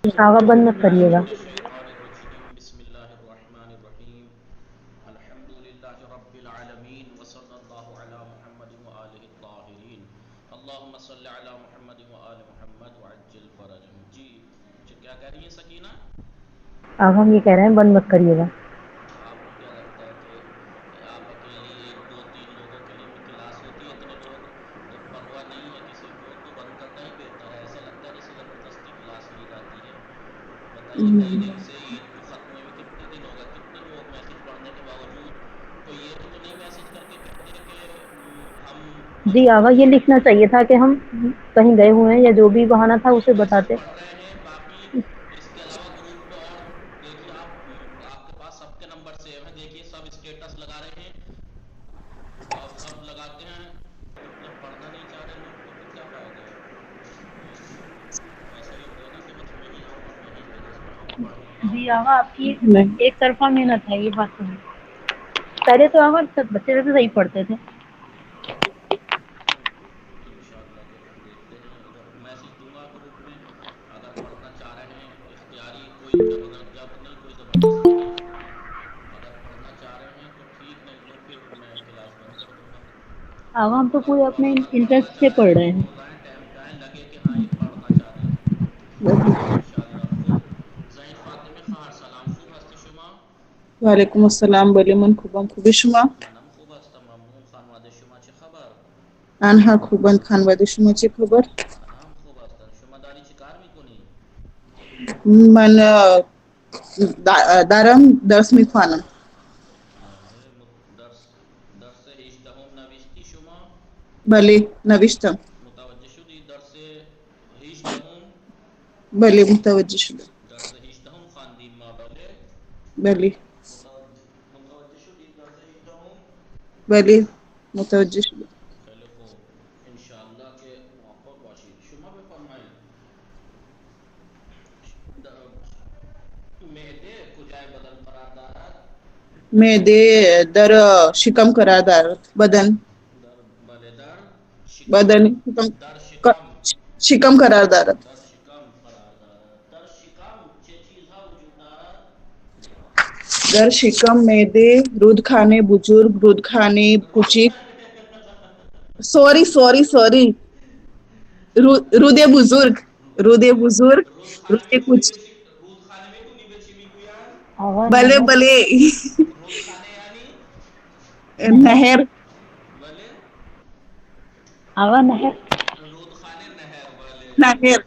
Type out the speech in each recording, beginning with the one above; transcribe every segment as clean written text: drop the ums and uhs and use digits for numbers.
آغا بند مت کریے گا۔ बिस्मिल्लाहिर्रहमानिर्रहीम बिस्मिल्लाहिर्रहमानिर्रहीम अल्हम्दुलिल्लाहि रब्बिल आलमीन व सल्लल्लाहु अला मुहम्मदिन व आलिहि त्ताहिरीन अल्लाहुम्मा सल्लि अला मुहम्मदिन व आलि मुहम्मद व अज्जिल फरजहम। जी क्या कह रही हैं सकीना? اب ہم یہ کہہ رہے ہیں بند مت کریے گا۔ आपको क्या लगता है कि आप अकेली एक दो तीन लोगوں के लिए भी क्लास होती है? इतने लोग जब परवाह नहीं है किसी को तो बंद करना ही बेहतर है। ऐसा लगता है जैसे ज़बरदस्ती क्लास ली जाती है। बताइए, कई दिन से ईद को ख़त्म हुए हुए कितने दिन हो गए, कितने लोग मैसेज पढ़ने के बावजूद कोई ये तो नहीं मैसेज करके कह दे कि हम جی آغا मजबूर یہ हैं। لکھنا چاہیے تھا کہ ہم کہیں گئے ہوئے ہیں یا جو بھی بہانہ تھا نہیں اسے मैसेज بتاتے۔ पढ़ रहे हैं बाकी। इसके अलावा ग्रुप पे और देखिए आप, आपके पास सबके नंबर सेव हैं, देखिए सब स्टेटस लगा रहे हैं और सब लगाते हैं। फिर जब पढ़ना नहीं चाह रहे लोग तो फिर क्या फायदा है? ऐसा ही हो गया ना कि बस मैं ही आऊँ और मैं ही मेरे इसमें आऊँ, पढ़ ही पाऊँ। جی آغا آپ کی ایک طرفہ محنت ہے، یہ بات تو ہے۔ پہلے تو آغا سب بچے ویسے صحیح پڑھتے تھے۔ इंशाल्लाह के फिर देखते हैं, इधर मैसेज दूंगा ग्रुप में। अगर पढ़ना चाह रहे हैं इख्तियारी, कोई जब नहीं, कोई ज़बरदस्ती नहीं। अगर पढ़ना चाह रहे हैं तो ठीक, नहीं तो फिर मैं क्लास बंद कर दूंगा। آغا ہم تو अगर پورے اپنے अगर पढ़ना انٹرسٹ سے चाह रहे پڑھ हैं رہے तो ہیں۔ रोज़ आएँ, टाइम पे आएँ, लगे कि हाँ ये पढ़ना चाह रहे हैं। इंशाल्लाह खूब। ज़ैन फातिमे ख़ार सलाम खूब हस्ती शुमा وعلیکم السلام بلیمون خوبم خوبی شما؟ منم خوب هستم ممنون. خانواده شما چه خبر؟ آنها خوبند. خانواده شما چه خبر؟ همه هم خوب هستن. شما داری چی کار میکنی؟ من دارم درس میخوانم. بله. درس 18 نوشتی شما؟ بله نوشتم. متوجه شدی درس 18؟ بله متوجه شدم. درس 18 خواندیم ما. بله. بله متوجه شدی درس 18؟ بله متوجه شدم. خیلی خوب. انشاءالله که موفق باشید. شما بفرمایید معده کجای بدن قرار دارد؟ معده در شکم قرار دارد. بدن در بله در شکم. بدن شکم در شکم. شکم قرار دارد. در شکم قرار دارد. در شکم چه چیزها وجود دارد؟ در شکم معده، رودخانه بزرگ، رودخانه کوچک. سوری روده بزرگ، روده بزرگ، رودخانه روده میدونی کوچک. به چی، رودخانه میدونی به چی میگویند؟ آغا بله نہر، بله رودخانه یعنی نہر، نهر. بله. آغا نہر۔ رودخانه نهر. بله. نهر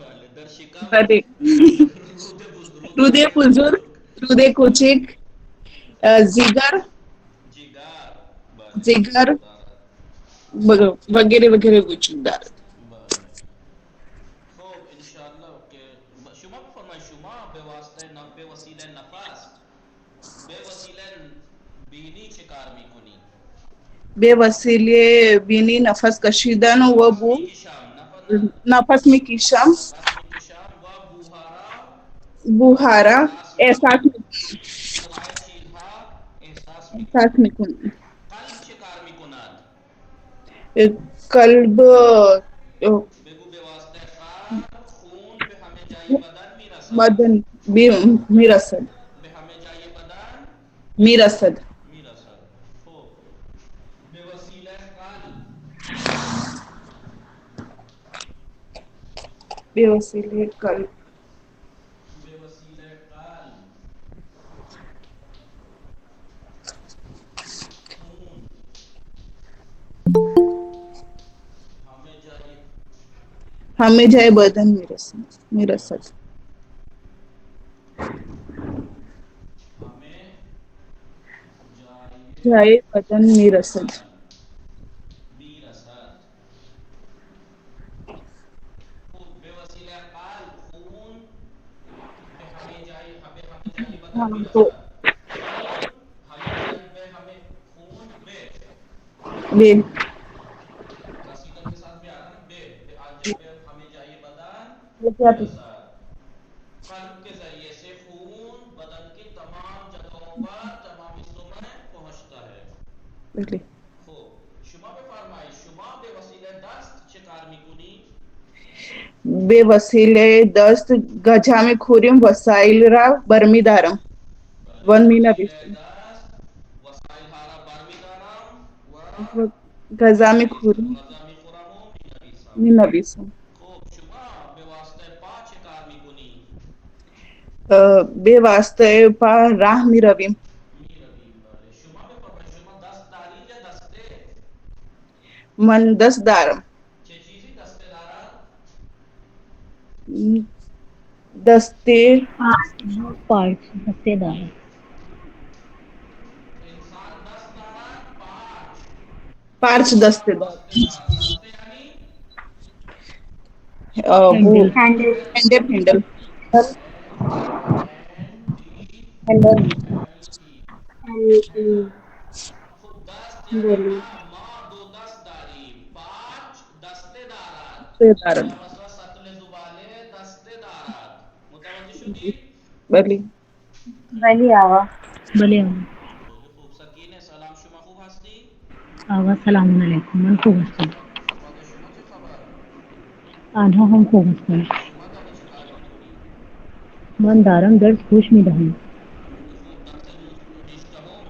بله. در شکم بله. روده رودخانه بزرگ، بزرگ. روده کوچک، زیگر، جگر. بله زیگر وجود دارد. وغیرہ وغیرہ وجود دارد. بله. خب انشاءالله که شما بفرمایید، شما به واسطه به وسیله نفس، به وسیله بینی چه کار میکنی؟ به وسیله بینی نفس کشیدن و نفس بو میکشم. نفس میکشم، نفس میکشم و بوهارا بخارا احساس احساس میکنم. بوهای چیزها احساس احساس میکنم. میکنم. قلب چه کار میکند؟ قلب بگو. به واسطه قلب خون به همه جای بدن میرسد. بدن میرسد. به همه جای بدن میرسد. میرسد. خب به وسیله قلب. به وسیله قلب به وسیله قلب خون همه جای همه جای بدن میرسد. همه جای جای بدن میرسد. بدن میرسد. خب به وسیله قلب خون به همه جای بدن ہاں تو میرسد. خون همه جای خون به بے رسیدن کے ساتھ بھی آ رہا ہے نا، بے آج جب بے ہمیں جائیے بدن بے میرسد. قلب کے ذریعے سے خون بدن کی تمام جگہوں پر، تمام حصوں میں پہنچتا ہے. بله. خب شما بفرمایید، شما به وسیله دست چه کار میکنی؟ به وسیله دست گچه میخوریم وسایل را برمیدارم. بله ون به می وسیله نویسم. دست وسایل هارا برمیدارم و غذا می نویسم میخوریم غذا میخورم و می نویسم. می نویسم. خب شما به واسطه پا چه کار میکنی؟ به واسطه پا راه می رویم. میرویم. بله شما بفرمایید شما دست دارید یا دسته؟ من دست دارم. چه چیزی دسته دارد؟ دسته پارٹس دستے دار. انسان دست دارد پاچ. پارچ شما دسته دارم. دسته دار دسته یعنی وہ ہینڈل. Handle handle. HANDLE. خب دست یعنی ما دو دست داریم پاچ دسته دارد دارم. یا مثلا سطل زباله دسته دارد. متوجه شدید؟ بلی. ولی آقا بلے خیلی خوب سکینه سلام شما خوب هستی؟ آقا سلام علیکم. من خوب هستم. خدا شما چه خبر؟ آنها هم خوب هستند. شما داری چه کار میکنی؟ من دارم درس گوش میدهم. خیلی خوب درس هجدهم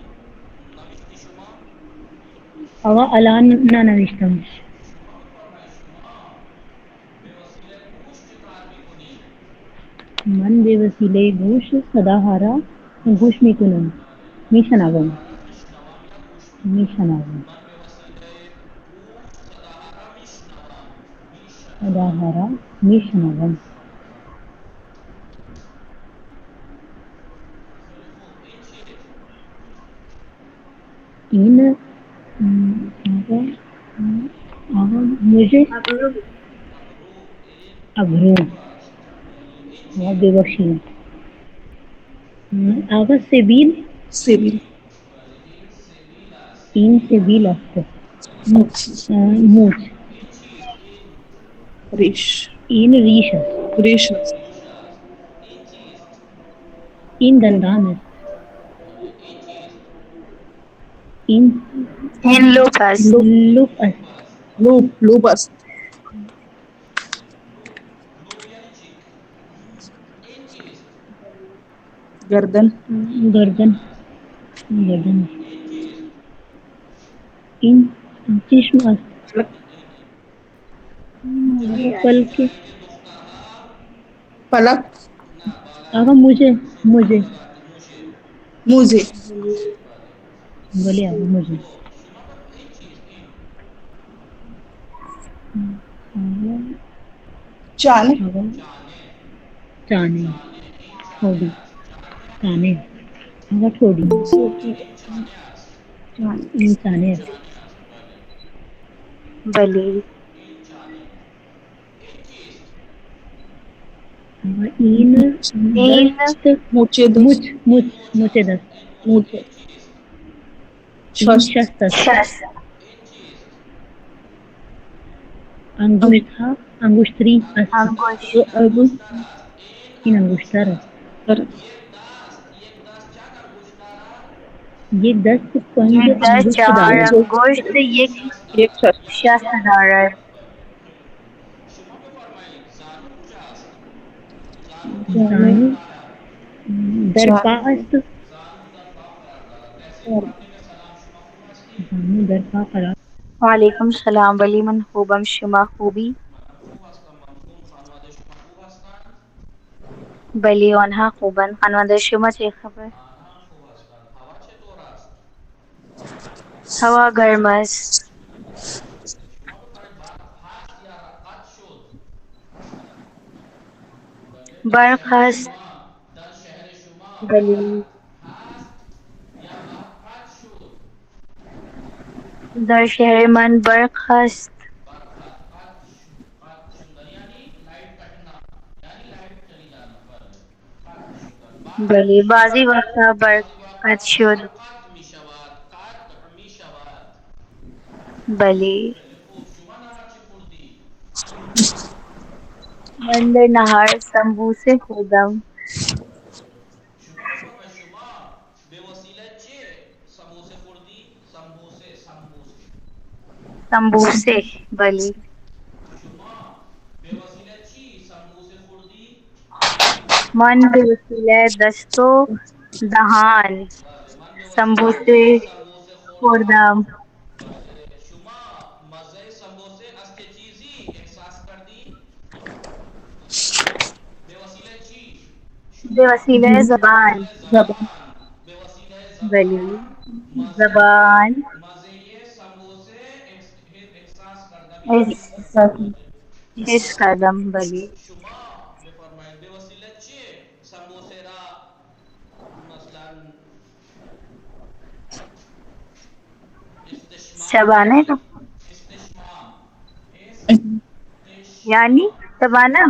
نوشتی شما؟ آقا الان ننوشتم. شما بفرمایید شما به وسیله گوش چه کار میکنی؟ من به وسیله گوش صداها را گوش میکنم. بله من میشنوم. صداها را میشنوم یا گوش میکنم. میشنوم. من به وسیله گوش صداها را میشنوم. میشنوم. صداها را میشنوم. میشنوم. خیلی خوب این چیه؟ این آقا آقا مجھے ابرو این ابرو. ابرو است. بله این آقا چیه؟ ببخشید. آقا سبیل. سیبیل. سبیل. بله این سبیل است. این سبیل سبیل است. است. موچ. موج. این چیست؟ این ریش. این ریش است. ریش است. ریش است. این چیست؟ این دندان است. بله این چیست؟ این این لوپ است. لوپ این لوب است. است. لوب است. لوب. لوب یعنی چی؟ این چیست؟ گردن. گردن گردن. است. گردن. این چیست؟ این چشم است. این بلکه بالای دخترها پلک. نه بالای آقا مجھے بلند موشه. موزه. موشه بله. بولے آقا مجھے خب شما این چیست؟ این چانه. آقا چانه. چانے چانه این چانه ٹھوڑی است. چانه یعنی چانے آقا ٹھوڑی این چانه است. چانه. این چانے این است. چانه است. بله بلی این چانه. این چیست؟ آقا این این دست موچه مچ دست. این مچ موچ مچ است. دست. این موچ. موچه. این چیست؟ این شست. شست است. شست. این چیست؟ انگشت ها انگشتری است. انگشتر. انگشت. این انگشتر است. N N انگشتر. انگشتر است. یک دست چند انگشتر است؟ یک دست یک 5 دست انگشت 4 دارد. انگشت یک یک شست یک دارد. شست. یک شست شست دارد. دارد. بله خیلی خوب. شما بفرمایید زانو کجاست؟ زانو کجا چانه. قرار زانو دارد؟ در پا چانه. است. زانو در پا قرار دارد. تحسین فاطمه سلام شما خوب هستی؟ زانو در پا قرار. وعلیکم السلام ولی من خوبم شما خوبی؟ منم خوب هستم ممنون. خانواده شما خوب هستند؟ بلی آنها خوبن. خانواده شما چه خبر؟ آنها هم خوب هستند. هوا چطور است؟ هوا گرم است. شما بفرمایید برف هست یا قطع شد؟ بله برق هست. در شهر شما برف بلی هست یا برف قطع شد؟ در شهر من برق هست. برق قطع شدن یعنی لایट کٹنا یعنی لایट چلی جانا. بله قطع شدن برق بلی بعضی شب وقتا برق بعضی قطع وقتا شد. برق قطع می شود. قطع می شود. بلی خیلی خوب شما نهار چی خوردی؟ من در نهار سمبوسه خوردم. شما بفرمایید شما به وسیله چه سموسه خوردی؟ سمبوسه. سمبوسه. بلی شما به وسیله چی من بے وسیلہ دست و دہان من بے وسیلہ سمبوسے سمبوسے خوردم. خوردم. بله. شما مزه سمبوسه از چه چیزی احساس کردی؟ به وسیله چی؟ بے شما وسیلہ به زبان. وسیله زبان زبان. به وسیله بلی زبان مزه زبان مزه سمبوسه احساس کردم یا حس کردم. بله. حس کردم. بلی شما بفرمایید به وسیله چی سمبوسه را مثلا استشمام شبانے کو کردید؟ استشمام یعنی استشمام شبانہ.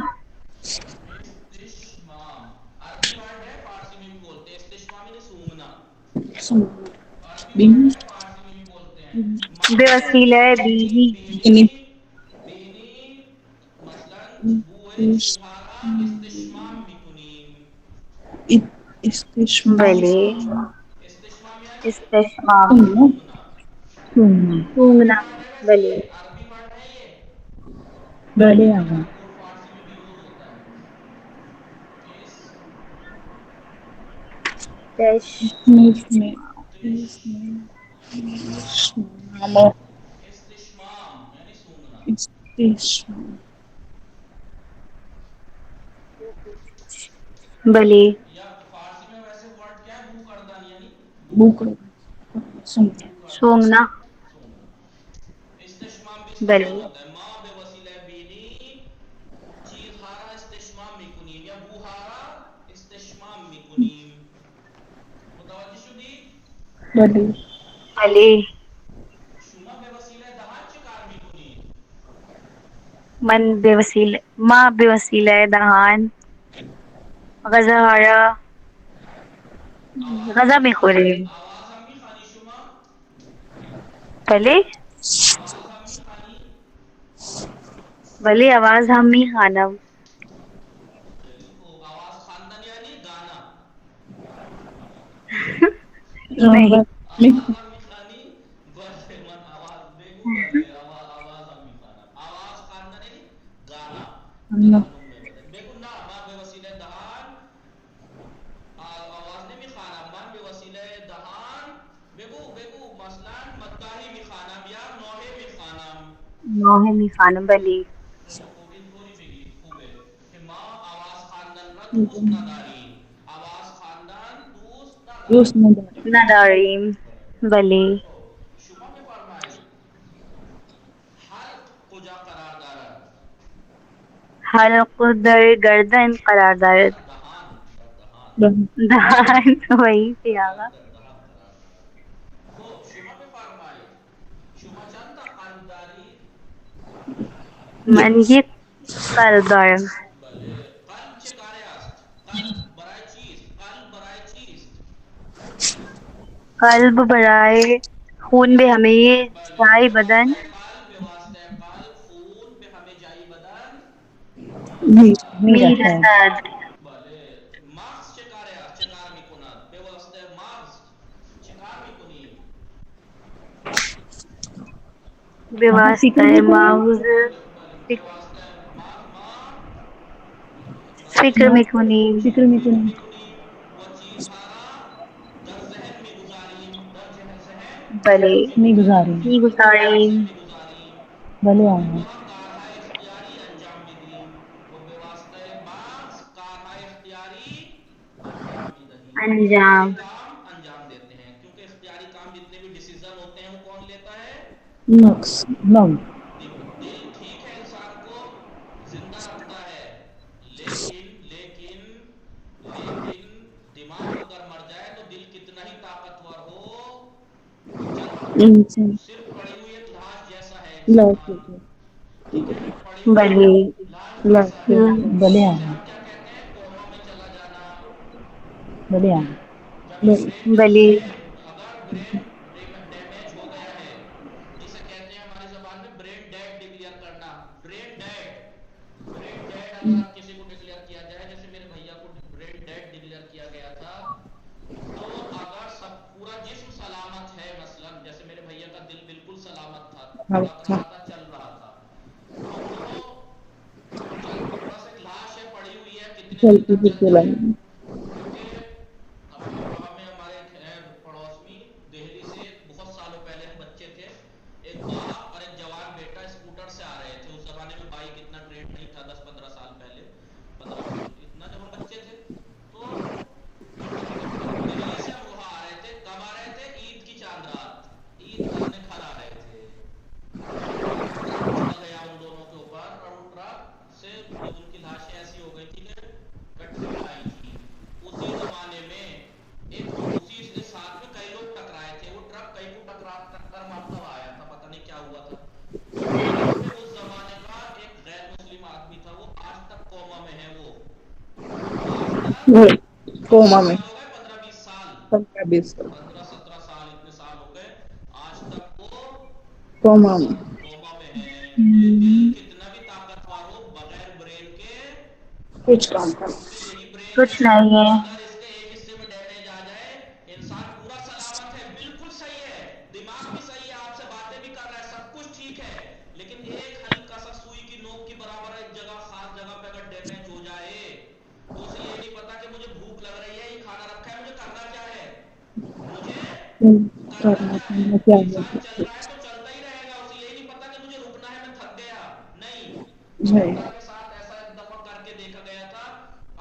استشمام عربی ورڈ ہے، فارسی میں بھی بولتے ہیں استشمام یعنی سونگنا. عربی ورڈ بینی ہے، فارسی میں بھی بولتے ہیں. بے ماں وسیلہ بینی. بینی بینی مثلا بوئے اس- چیزهارا استشمام میکنیم. استشمام بلی استشمام استشمام یعنی استشمام سننا سونگنا. عربی سونگنا. ورڈ ہے ویسے بلی یہ عربی ورڈ ہے یہ بڑے لیکن آگا فارسی میں بھی یوز ہوتا ہے. اس تش اس میں تش اس میں استشمام یعنی سونگنا. استشمام بلی یا فارسی میں ویسے ورڈ کیا ہے؟ بو کردن یعنی بک سننا بو کردن سونگنا. سونگنا. استشمام بھی اس کا معنی بلی ہوتا ہے ماں بے وسیلہ بینی چیز ہارا استشمام میکنیم یا بو ہارا استشمام میکنیم. متوجه شدی؟ بڑے بلی شما به وسیله دهان چه کار میکنید؟ من بے وسیلہ ما بے وسیلہ دہان غذا ہارا آواز غذا هم میخوانی؟ میخوریم. آواز هم میخوانی شما؟ بلی آواز هم میخوانی؟ بلی آواز ہم نہیں خانم. خیلی خوب. آواز خواندن یعنی گانا. نہیں آواز هم میخوانی؟ بله من آواز بگو. بله آواز هم میخوانم. آواز خواندن یعنی گانا. ترنم میبرد. بگو نه من به وسیله دهان آواز نمیخوانم. من به وسیله دهان بگو مثلا مداحی میخوانم یا نوحه میخوانم. نوحه میخوانم. بلی خیلی خوب. اینطوری بگید خوبه که ما آواز خواندن را دوست نداریم. آواز خواندن دوست دوست نداریم. ندارم نداریم. بلی خب شما بفرمایید حلق کجا قرار دارد؟ حلق در گردن قرار در دارد. دهان. در دهان. دهان وہی پہ آگا. حلق در دهان قرار دارد. خب شما بفرمایید شما چند تا قلب دارید؟ من یک قلب دارم. بله. قلب چه کاره است؟ قلب برای چیست؟ قلب برای چیست؟ قلب برائے خون به همه بله جای به بدن واسطه قلب خون به همه جای بدن نہیں میرسد. میرسد. بله. مغز چه کاره است؟ چه کار میکند؟ به واسطه مغز چه کار میکنیم؟ به آقا فکر واسطه میکنی مغز بله به فک- واسطه مغز ما فکر ما میکنیم. فکر فکر میکنی میکنیم و چیزها را در ذهن میگذاریم. در ذهن بله میگذاریم میگذاریم. میگذاریم بله و آقا میگویم کارهای اختیاری انجام میدیم و به واسطه مغز کارهای اختیاری انجام میدهیم. اختیاری انجام کام انجام دیتے ہیں کیونکہ اختیاری کام جتنے بھی ڈیسیزن ہوتے ہیں وہ کون لیتا ہے؟ نقص نو دل. دل ٹھیک ہے انسان کو زندہ رکھتا ہے لیکن دماغ اگر مر جائے تو دل کتنا ہی طاقتور ہو چل انسان صرف پڑی ہوئی ایک لاش جیسا ہے لاکھ انسان. ہوتے ٹھیک ہے پڑی ہوئی بلی لاش لاکھ جیسا ہے. بلے جسے آقا ہم کیا کہتے ہیں کوما میں چلا جانا. بلے ٹھیک ہے آقا جب بلی اگر برین ڈیمیج ہو گیا ہے جسے کہتے ہیں ہماری زبان میں برین ڈیڈ ڈکلیئر کرنا. برین ڈیڈ اگر آپ کسی کو ڈکلیئر کیا جائے جیسے میرے بھیا کو برین ڈیڈ ڈکلیئر کیا گیا تھا تو اگر سب پورا جسم سلامت ہے مثلا جیسے میرے بھیا کا دل بالکل سلامت تھا دھڑک رہا تھا چل رہا تھا تو وہ بس ایک لاش ہے پڑی ہوئی ہے کتنے कितने दिन चलती तक फिरती चलती है? लाइन। क्योंकि अभी हमें हमारे पड़ोस में दिल्ली से बहुत सालों पहले हम बच्चे थे, एक बाप और एक जवान बेटा स्कूटर से आ रहे थे। उस जमाने में बाइक इतना ट्रेंड नहीं था, 10-15 साल पहले, 15 इतना जब हम बच्चे थे। तो दिल्ली से हम वहां आ रहे थे। कब आ रहे थे? ईद की चांद रात, ईद करने घर आ रहे थे। ट्रक चढ़ गया उन दोनों के ऊपर, और वो ट्रक से जब उनकी लाशें ऐसी हो गई थी कि गट्ठी आई थी। उसी जमाने में उसी साथ में कई लोग टकराए थे। वो ट्रक कई को टक्कर मारता हुआ आया था, पता नहीं क्या हुआ था। उस ट्रक में उस जमाने का एक गैर मुस्लिम आदमी था, वो आज तक कोमा में है। वो आज तक वो कितने कोमा में साल हो गए? 15-20 साल, 15-20 साल 15-17 साल, इतने साल हो गए। आज तक वो कोमा में। कोमा में है। तो ये दिल कितना भी ताकतवर हो, बगैर ब्रेन के कुछ काम कर। क्योंकि यही ब्रेन है, कुछ नहीं है। अगर इसके एक हिस्से में डैमेज आ जाए, इंसान पूरा सलामत है, बिल्कुल सही है, दिमाग भी सही है, आपसे बातें भी कर रहा है, सब कुछ ठीक है, लेकिन एक हल्का सा सुई की नोक की बराबर एक जगह, खास जगह पे अगर डैमेज हो जाए, तो उसे ये नहीं पता कि मुझे भूख लग रही है, ये खाना रखा है, मुझे करना क्या है, मुझे करना करना क्या है। करना क्या इंसान है। चल रहा है तो चलता ही रहेगा, उसे यही नहीं पता कि मुझे रुकना है, मैं थक गया। नहीं, नहीं। कबूतर के साथ ऐसा एक दफा करके देखा गया था।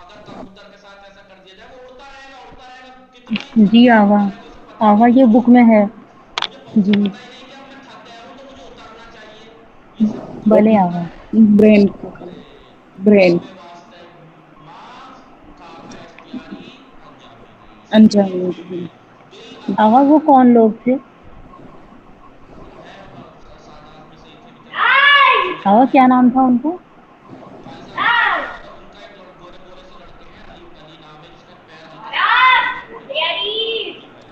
अगर कबूतर के साथ ऐसा कर दिया जाए, वो उड़ता रहेगा, कितना ही जी थक के आवा, उड़ता रहेगा, उसे पता ही आवा नहीं कि ये मुझे बुक में है। मुझे जी, पता ही नहीं कि अब मैं थक गया हूं, तो मुझे उतरना चाहिए। ये सब कौन भले करता आवा। है? Brain brain. ब्रेन आवे वास्ते माफ, खाका इख्तियारी, अंजामी दी। अंजाम इनफिली में। मुहिम, दिल आवा अगर वो कौन लोग थे? है, सादा आदमी से ही थे बेचारे, समझे आवा पढ़े। क्या नाम था उनका? कायजा उनका एक गोरे गोरे से लड़के हैं, अली अली नाम है, जिसका पैर हल्का सा टेढ़ा है, देखे होंगे। जी भाई,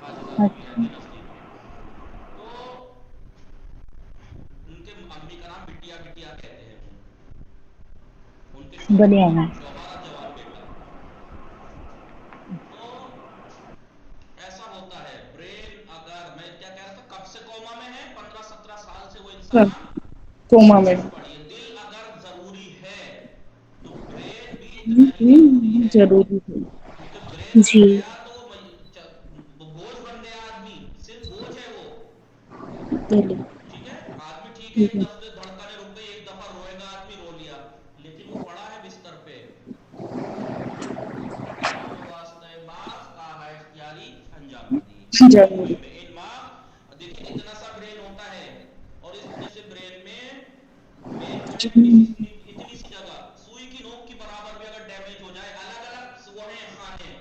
काजीजादे भी अच्छा, रहते हैं नजदीक में। तो उनके अम्मी का नाम बिटिया बिटिया कहते हैं। उनके भले आवा। शौहर और जवान बेटा। तो ऐसा होता है, ब्रेन अगर, मैं क्या कह रहा था, कब से कोमा में है? 15-17 साल से वो इंसान कोमा में। पढ़िए, दिल अगर जरूरी है तो ब्रेन भी इतना ही जरूरी है। जरूरी है। क्योंकि ब्रेन जी। अगर गया तो वो बोझ बन गया, आदमी सिर्फ बोझ है वो। दिल्ली। ठीक है, आदमी ठीक है, ठीक एक है। दफे धड़कने रुक गई, एक दफा रोएगा आदमी, रो लिया, लेकिन वो पड़ा है बिस्तर पे। आवे वास्ते माफ, कहा इख्तियारी, अंजामी दी। इनफिल जरूरी। मुहिम में इन माफ, देखिए इतना सा ब्रेन होता है, और इतने से ब्रेन में जो है इतनी सी जगह, सुई की नोक की बराबर भी अगर डैमेज हो जाए, अलग अलग वो है खाने।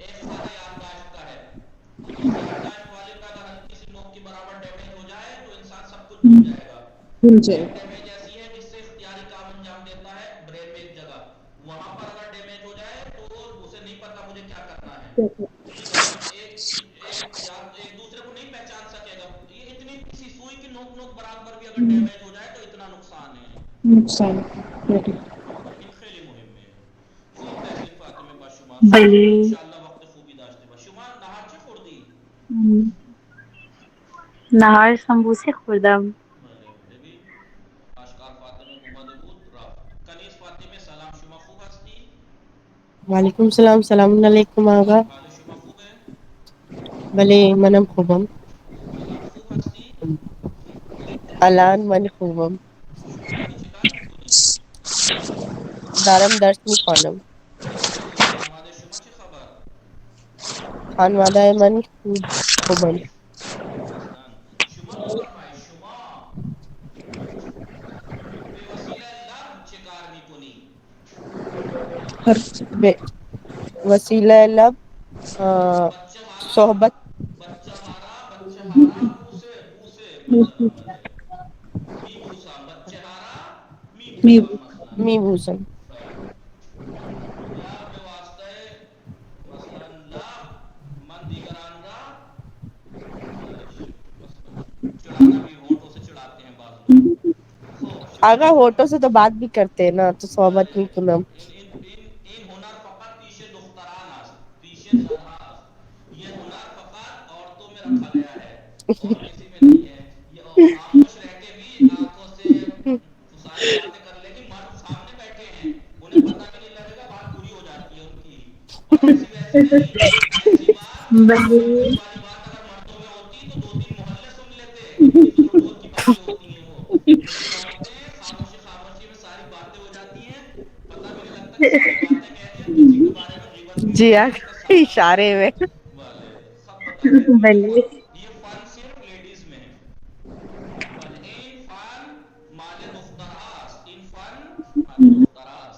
एक खाना याददाश्त का है, तो उस याददाश्त वाले का अगर हल्की सी नोक की बराबर डैमेज हो जाए, तो इंसान सब कुछ भूल जाएगा। भूल ब्रेन जाए। डैमेज ऐसी है जिससे इख्तियारी काम अंजाम देता है, ब्रेन में एक जगह, वहां पर अगर डैमेज हो जाए तो उसे नहीं पता मुझे क्या करना है। ठीक है, एक दूसरे को नहीं पहचान सकेगा। ये इतनी सी सुई की नोक नोक बराबर भी अगर डैमेज हो जाए, तो इतना नुकसान है। नुकसान। इन खेली मुहिम में खूब तहसील फातिमे बाशुमार शुमार, बली इंशाअल्लाह वक्त खूबी दाश्ते बाशुमार, नहार चे खुर्दी नहार संबूसे खुर्दम। भले भले भी आशकार फातिमे गुमा दूत रफ कनीस फातिमे सलाम शुमा खूब हस्ती। वालेकुम सलाम सलाम अलैकुम आगा हाल शुमा खूब है, भले मनम खुबम अलान खूब हस्ती। अलान मन खुबम शुक्रानी चिकार मी कुनी, दारम दर्श मी खानम भले खानवादे शुमा ची खबर, खानवादा मन खुबम मसलन शुमा को फरमाए शुमा बेवसीला लब चिकार मी कुनी। हर वसीला लब बच्चे हारा, सोहबत बच्चे हारा बूसे बूसे मसलन भले मी बूसा बच्चे हारा, मी मी बूसा मसलन। मी भूसम खैर, या बेवास्ते मसलन लब मन दीगरान रा, मसलन चिढ़ाना भी, होंठों से चिढ़ाते हैं बाज लोग। खूब शुमा आगा को होठों से फरमाए, तो बात भी करते हैं ना, तो सोहबत बले मी कुनम इन इन इन इन हुनर फकत पीछे दुख्तरान आस्त, पीछे जरहा आस्त, ये हुनर फकत औरतों में रखा गया है, और किसी में नहीं है। ये खामोश रह के भी आंखों से फुसाने बातें कर लेगी, मर्द सामने बैठे हैं, उन्हें पता भी नहीं लगेगा, बात पूरी ऐसी बात जो ढोल بلی वाली बात अगर मर्दों में होती तो 2-3 मोहल्ले सुन लेते, इतनी जोर ढोल की बातें होती हैं वो। लेकिन औरतें खामोशी खामोशी में सारी बातें हो जाती हैं। पता भी नहीं लगता कि सारी बातें कह दी और किसी के बारे में गीबत भी جی नहीं ہاں की है, उसका सारा اشارے میں वाले सब बता देती हैं। देखो بلی ये फन सिर्फ लेडीज में है वाले। इन फन माले दुख्तरास, इन फन माले दुख्तरास।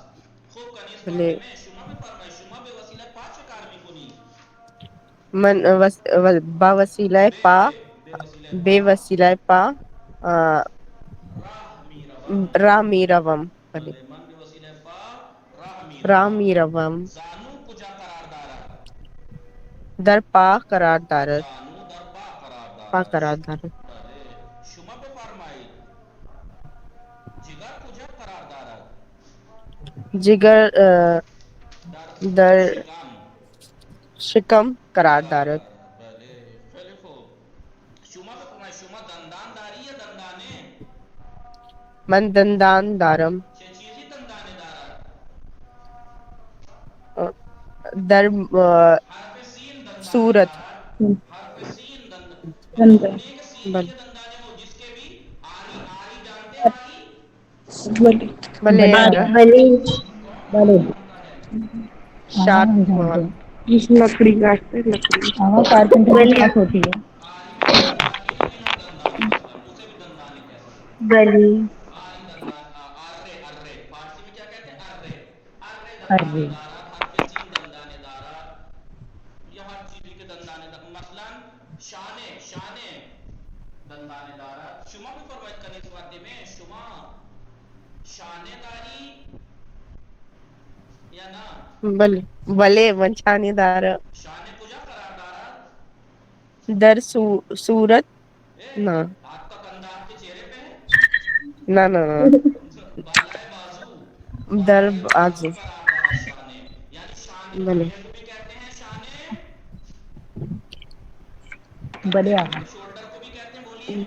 खूब कनीज بله पाते में शुमा में फरमाई शुमा बे वसीला पांच कार में कुनी من با وسیلہ बे پا बे वसीले بے पा وسیلہ پا آ، राह मी रवम راہ می روم بله भले मन बे वसीले पा राह मी راہ रवम می روم जानू कुजा करार दारा در پا قرار دارد जानू दर पा करार پا दारा قرار دارد भले शुमा पे फरमाई जिगर कुजा करार दारा جگر दर در शिकम شکم قرار करार دارد दारा भले खैली खूब शुमा पे फरमाई शुमा दंदान दारी या दंदाने من دندان دارم छे चीजी दंदाने दारा در हरफ सीन दंदाने صورت दारा हरफ सीन दंद वो गंदा नेक सीन بل के दंदाने हो जिसके भी आरी आरी जानते आरी बलि بله بلی بلی कौन कौन بلی जानता है ہاں شارپ ہم جانتے مال ہیں. जिस लकड़ी काटते लकड़ी ہاں کارپینٹر کی بلی بات ہوتی ہے. आरी में भी दंदानी है बिना दंदाने मसलन उसे भी दंदाने कह सकते हैं। بلی आरी दंदान अर्रे अर्रे फारसी में क्या कहते ہیں अर्रे अर्रे ارے दंदाने दारा हरफ सीन दंदाने दारा या हर चीज के दंदाने दारा मसलन शाने शाने दंदाने दारा शुमा भी फरमाइश करने इस वादे में शुमा शानेदारी या ना بله بله من چانی دارم शाने कुजा करार दारा در صورت ए نه हाथ का कंधा आपके चेहरे पे है نه نه نه बालाए बाजू در बालाए बाजू بازو करार दारा शाने यानी शान بله कंधे को भी कहते हैं शाने कंधे بلی को آقا शोल्डर को भी कहते हैं बोलिए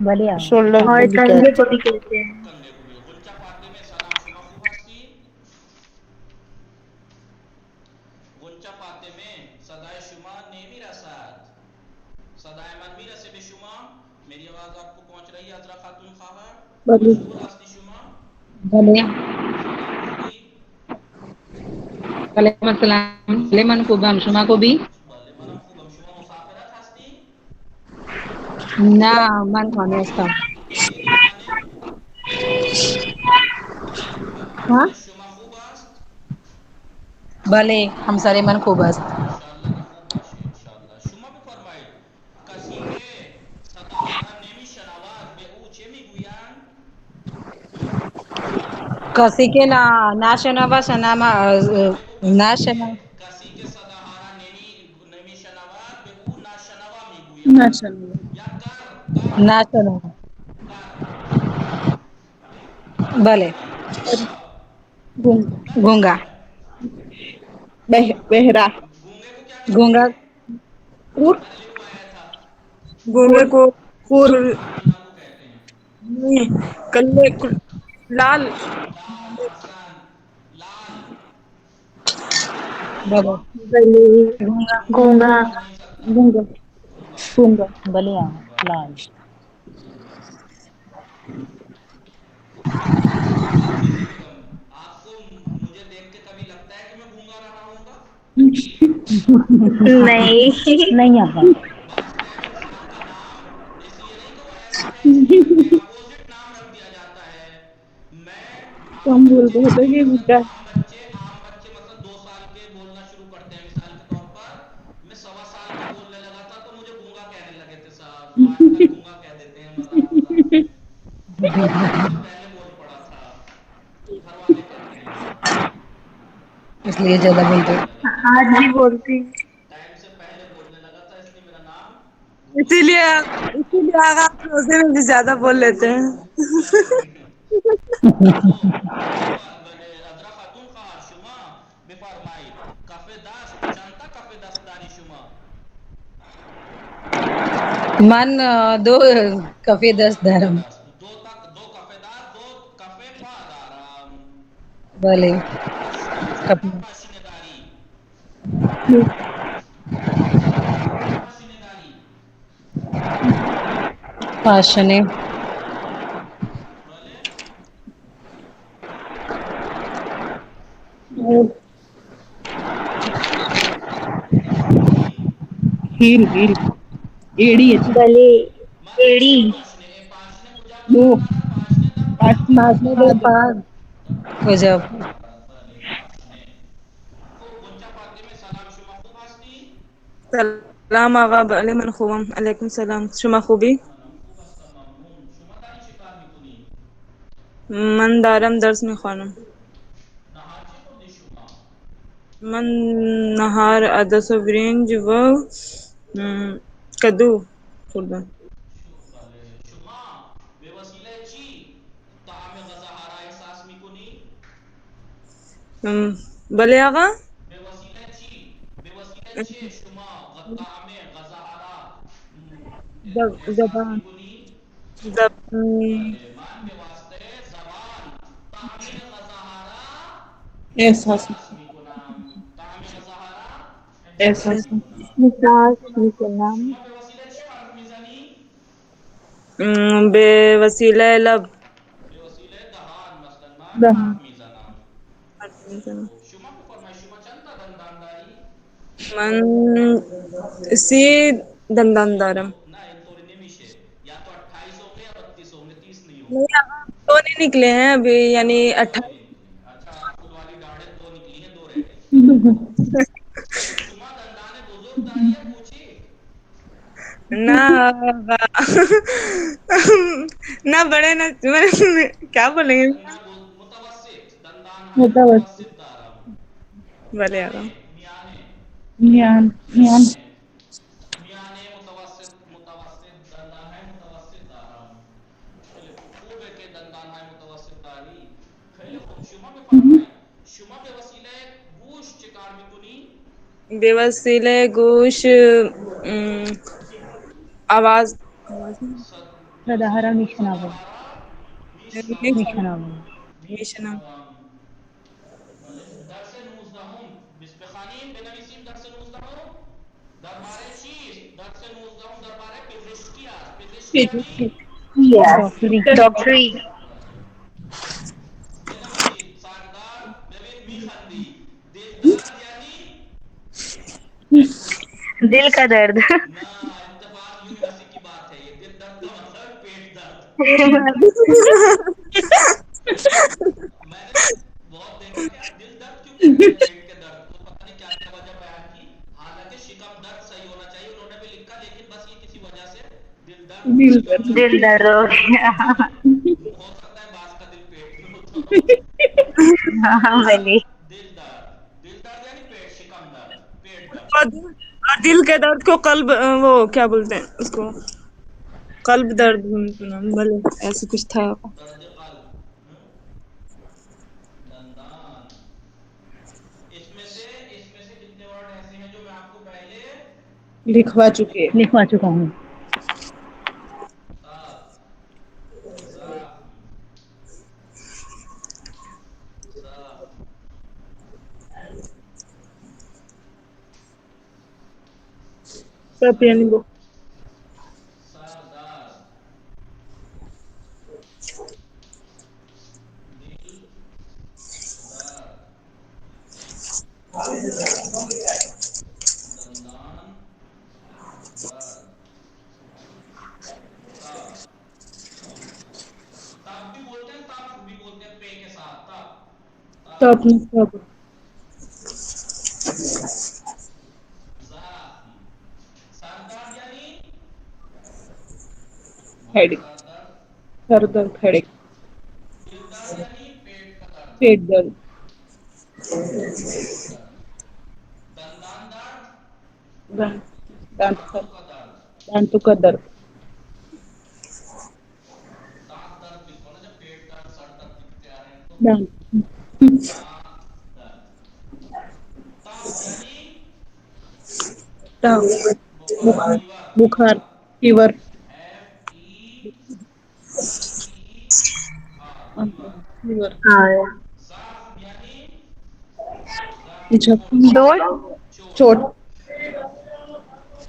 بلی آقا شلر اور کو بھی کندھے کہتے کو بھی کہتے ہیں कंधे को भी गुंचा पाते में सलाम शुमा खूब हस्ती गुंचा पाते में सदाए शुमा नेमी रसात सदाए मन भी रसे बेशुमा मेरी आवाज आपको पहुंच रही है अजरा खातून खावर बलि मशहूर हस्ती शुमा بلی सलाम खुदी وعلیکم السلام سلیمان کو بھی ہم شما کو بھی भले मनम खूब हम शुमा मुसाफिरत हस्ती نہ من خانه هستم. ये जमाने ها हमसर शुमा खूब است بله همسر من خوب است. इंशाल्लाह का खूब बाशे इंशाल्लाह शुमा भी फरमाए कसी के सदाहारा नेमी शनावाज बे ऊंचे मी गुयान کسی که نشنوا شنما देखो कसी के نشنوا कसी के सदाहारा नेमी नेमी शनावाज बे ऊ ना शनावा मी गुयान नशनवा या कर कर نشنوا कर بله गूंगा गूंगा कर क्या गूंगा होता है बहरा गूंगे को क्या कहते गूंगा हैं कुर मैंने लिखवाया था गूंगे को कुर काना को कहते हैं नहीं, कल्ले लाल लाल अहसान लाल بله بلی गूंगा गूंगा گونگا बोल नहीं सकता गूंगा गूंगा गूंगा بلی آقا वाले لال मुर्शिदी बेगम आपको मुझे देख के कभी लगता है कि मैं गूंगा रहा हूँगा نہیں نہیں آقا बस एक इंसान का नाम इसलिए नहीं कि वो ऐसा है इसलिए अपोजिट नाम रख दिया जाता है मैं आम हम बच्चे बोलते का होते भी कि मतलब बेटा आम बच्चे मतलब 2 साल के बोलना शुरू करते हैं मिसाल के तौर पर मैं 1.25 साल का बोलने लगा था तो मुझे गूंगा कहने लगे थे साहब आजकल गूंगा कह देते हैं मजाक मजाक में मैं टाइम से पहले बोल पड़ा था घर वाले कहते हैं اس لیے زیادہ بولتے बोलने लगा था آج نہیں بولتی टाइम से पहले बोलने लगा था इसलिए मेरा नाम اسی गूंगा لیے اسی لیے آگا آپ روزے میں بھی زیادہ بول لیتے ہیں خوب शुमा अजरा खातून खार शुमा बेफरमाई कफे दस्त चंता कफे दस्तदारी शुमा من دو کافی दो 10 कफे درم दस्त दो तक दो कफेदार दो कफे पादाराम بله بله अशुमा चंता کافی पाशिनेदारी پاشنے داری پاشنے بولے ہیل ہیل ہیل ایڑی ہے گلے ماتے ایڑی پوچھا پاشنے پاشنے پوجا وہ پرمانا پاشنے دا پاگ پاشنے دے پاگ پوجا بلے پاشنے خوب گنچا پاتے میں سلام شما خوب ہستی سلام آقا بله من خوبم علیکم سلام شما خوبی؟ منم خوب هستم ممنون شما داری چه کار میکنی؟ من دارم درس میخوانم نهار چی خوردی شما؟ من نهار عدس و برنج و کدو خوردم بله شما به وسیله چی طعم غذاها را احساس میکنی؟ بله آقا به وسیله چی؟ به وسیله چه شما طعم غذاها را احساس زبان میکنی؟ زب... بله من به واسطه زبان طعم غذاها را احساس احساس میکنم طعم غذاها را احساس احساس میکنم نفاس میکنم شما به وسیله چه حرف میزنی؟ به وسیله لب به وسیله دهان مثلا من حرف میزنم خب شما بفرمایید شما چند تا دندان داری؟ من 30 دندان سی دارم نه اینطوری نمیشه یا تو 28 ہوں گے یا 32 ہوں گے 30 نہیں ہوں نہیں گے آقا، دو نہیں نکلے ہیں ابھی یعنی دو نہیں 28 نکلی اچھا خود والی داڑھیں دو نکلی ہیں دو رہ گئی تو شما دندان بزرگ داری ہے پوچھی نہ آقا، نہ بڑے نہ کیا بولیں گے نہ متوسط دندان ہے متوسط متوسط دارم بھلے آقا میانے میانے میان میانے میانے متوسط دندان ہے متوسط دارم خیلی خوب ہے که دندان های متوسط داری خیلی خوب شما بفرمایید شما به وسیله گوش چه کار میکنی؟ بے وسیلے گوش آواز به وسیله صداها را گوش میشنوم صداها را میشنوم میشنوم میشنم بله درس 19 بخوانیم بنویسیم درس 19 درباره چیست درس 19 درباره پزشکی است پزشکی یعنی ڈاکٹری ڈاکٹری بله بنویسید سردار ببین میخندی دلدار یعنی دل کا درد نہ اتفاق یوں ہنسی کی بات ہے یہ دل درد کا مطلب پیٹ درد میں نے بہت دیکھا کہ آپ دل درد کیوں کہتے ہیں پیٹ کے درد کو پتہ نہیں کیا کیا وجہ بیان کی حالانکہ شکم درد صحیح ہونا چاہیے انہوں نے بھی لکھا لیکن بس یہ کسی وجہ سے دل درد دل شکم درد دل درد ہو گیا ہو سکتا ہے بعض کا دل پیٹ میں ہو تو ہاں بلی دل درد یعنی پیٹ شکم درد پیٹ اور درد دل کے درد کو قلب وہ کیا بولتے ہیں اس کو قلب درد بھلے ایسے کچھ تھا درد قلب دندان اس میں سے کتنے ورڈ ایسے ہیں جو میں آپ کو پہلے لکھوا چکے لکھوا چکا ہوں سات زخم زخم سب یعنی وہ سر درد دل درد دندان درد تب تب بھی بولتے ہیں تب بھی بولتے ہیں پے کے ساتھ تب سب تب سب زخم سر درد یعنی بولو ہیڈ سر درد سر درد ہیڈ دل درد یعنی پیٹ کا درد پیٹ درد پیٹ درد دندان درد دانت دانتوں کا درد دانتوں کا درد دانت درد کس کو نا جب پیٹ درد سر درد دکھتے آ رہے ہیں تو دانت دانت درد تب یعنی بخار فیور بخار فیور فیور ایف ای ور ای آر فیور فیور ہاں زخم یعنی زخم کو بولتے ڈوٹ ہیں चोट। चोट.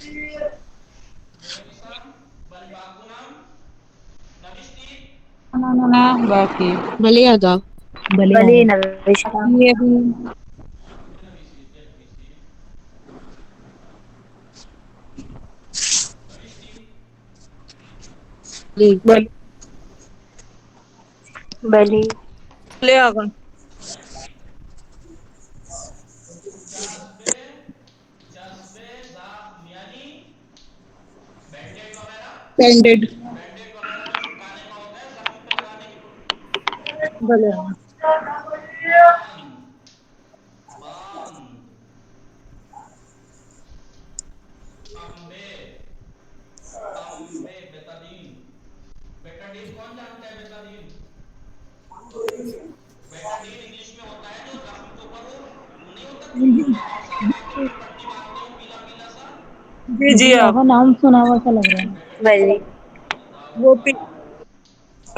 बोले किसान बल बाकू नाम नविष्टि बाकी बलियागा बलिया. बली नविष्टा ये भी नविष्टि नविष्टि नविष्टि बल बली ले आगा जज्बे जज्बे जाम यानी बैंडेड वगैरह बैंडेड. बैंडेड वगैरह जो सुखाने का होता है जख्म पे लगाने के लिए भले बांध बांध अम्बे अम्बे बेतादीन बेटाडीन कौन जानता है बेतादीन बेटाडीन इंग्लिश में होता है जो जख्म के ऊपर वो नहीं होता दवाओं से लगा के फिर पट्टी बांधते हो पीला पीला सा जी जी जी आप आगा नाम सुना हुआ सा लग रहा है. बेटाडीन बली दारू वो खाने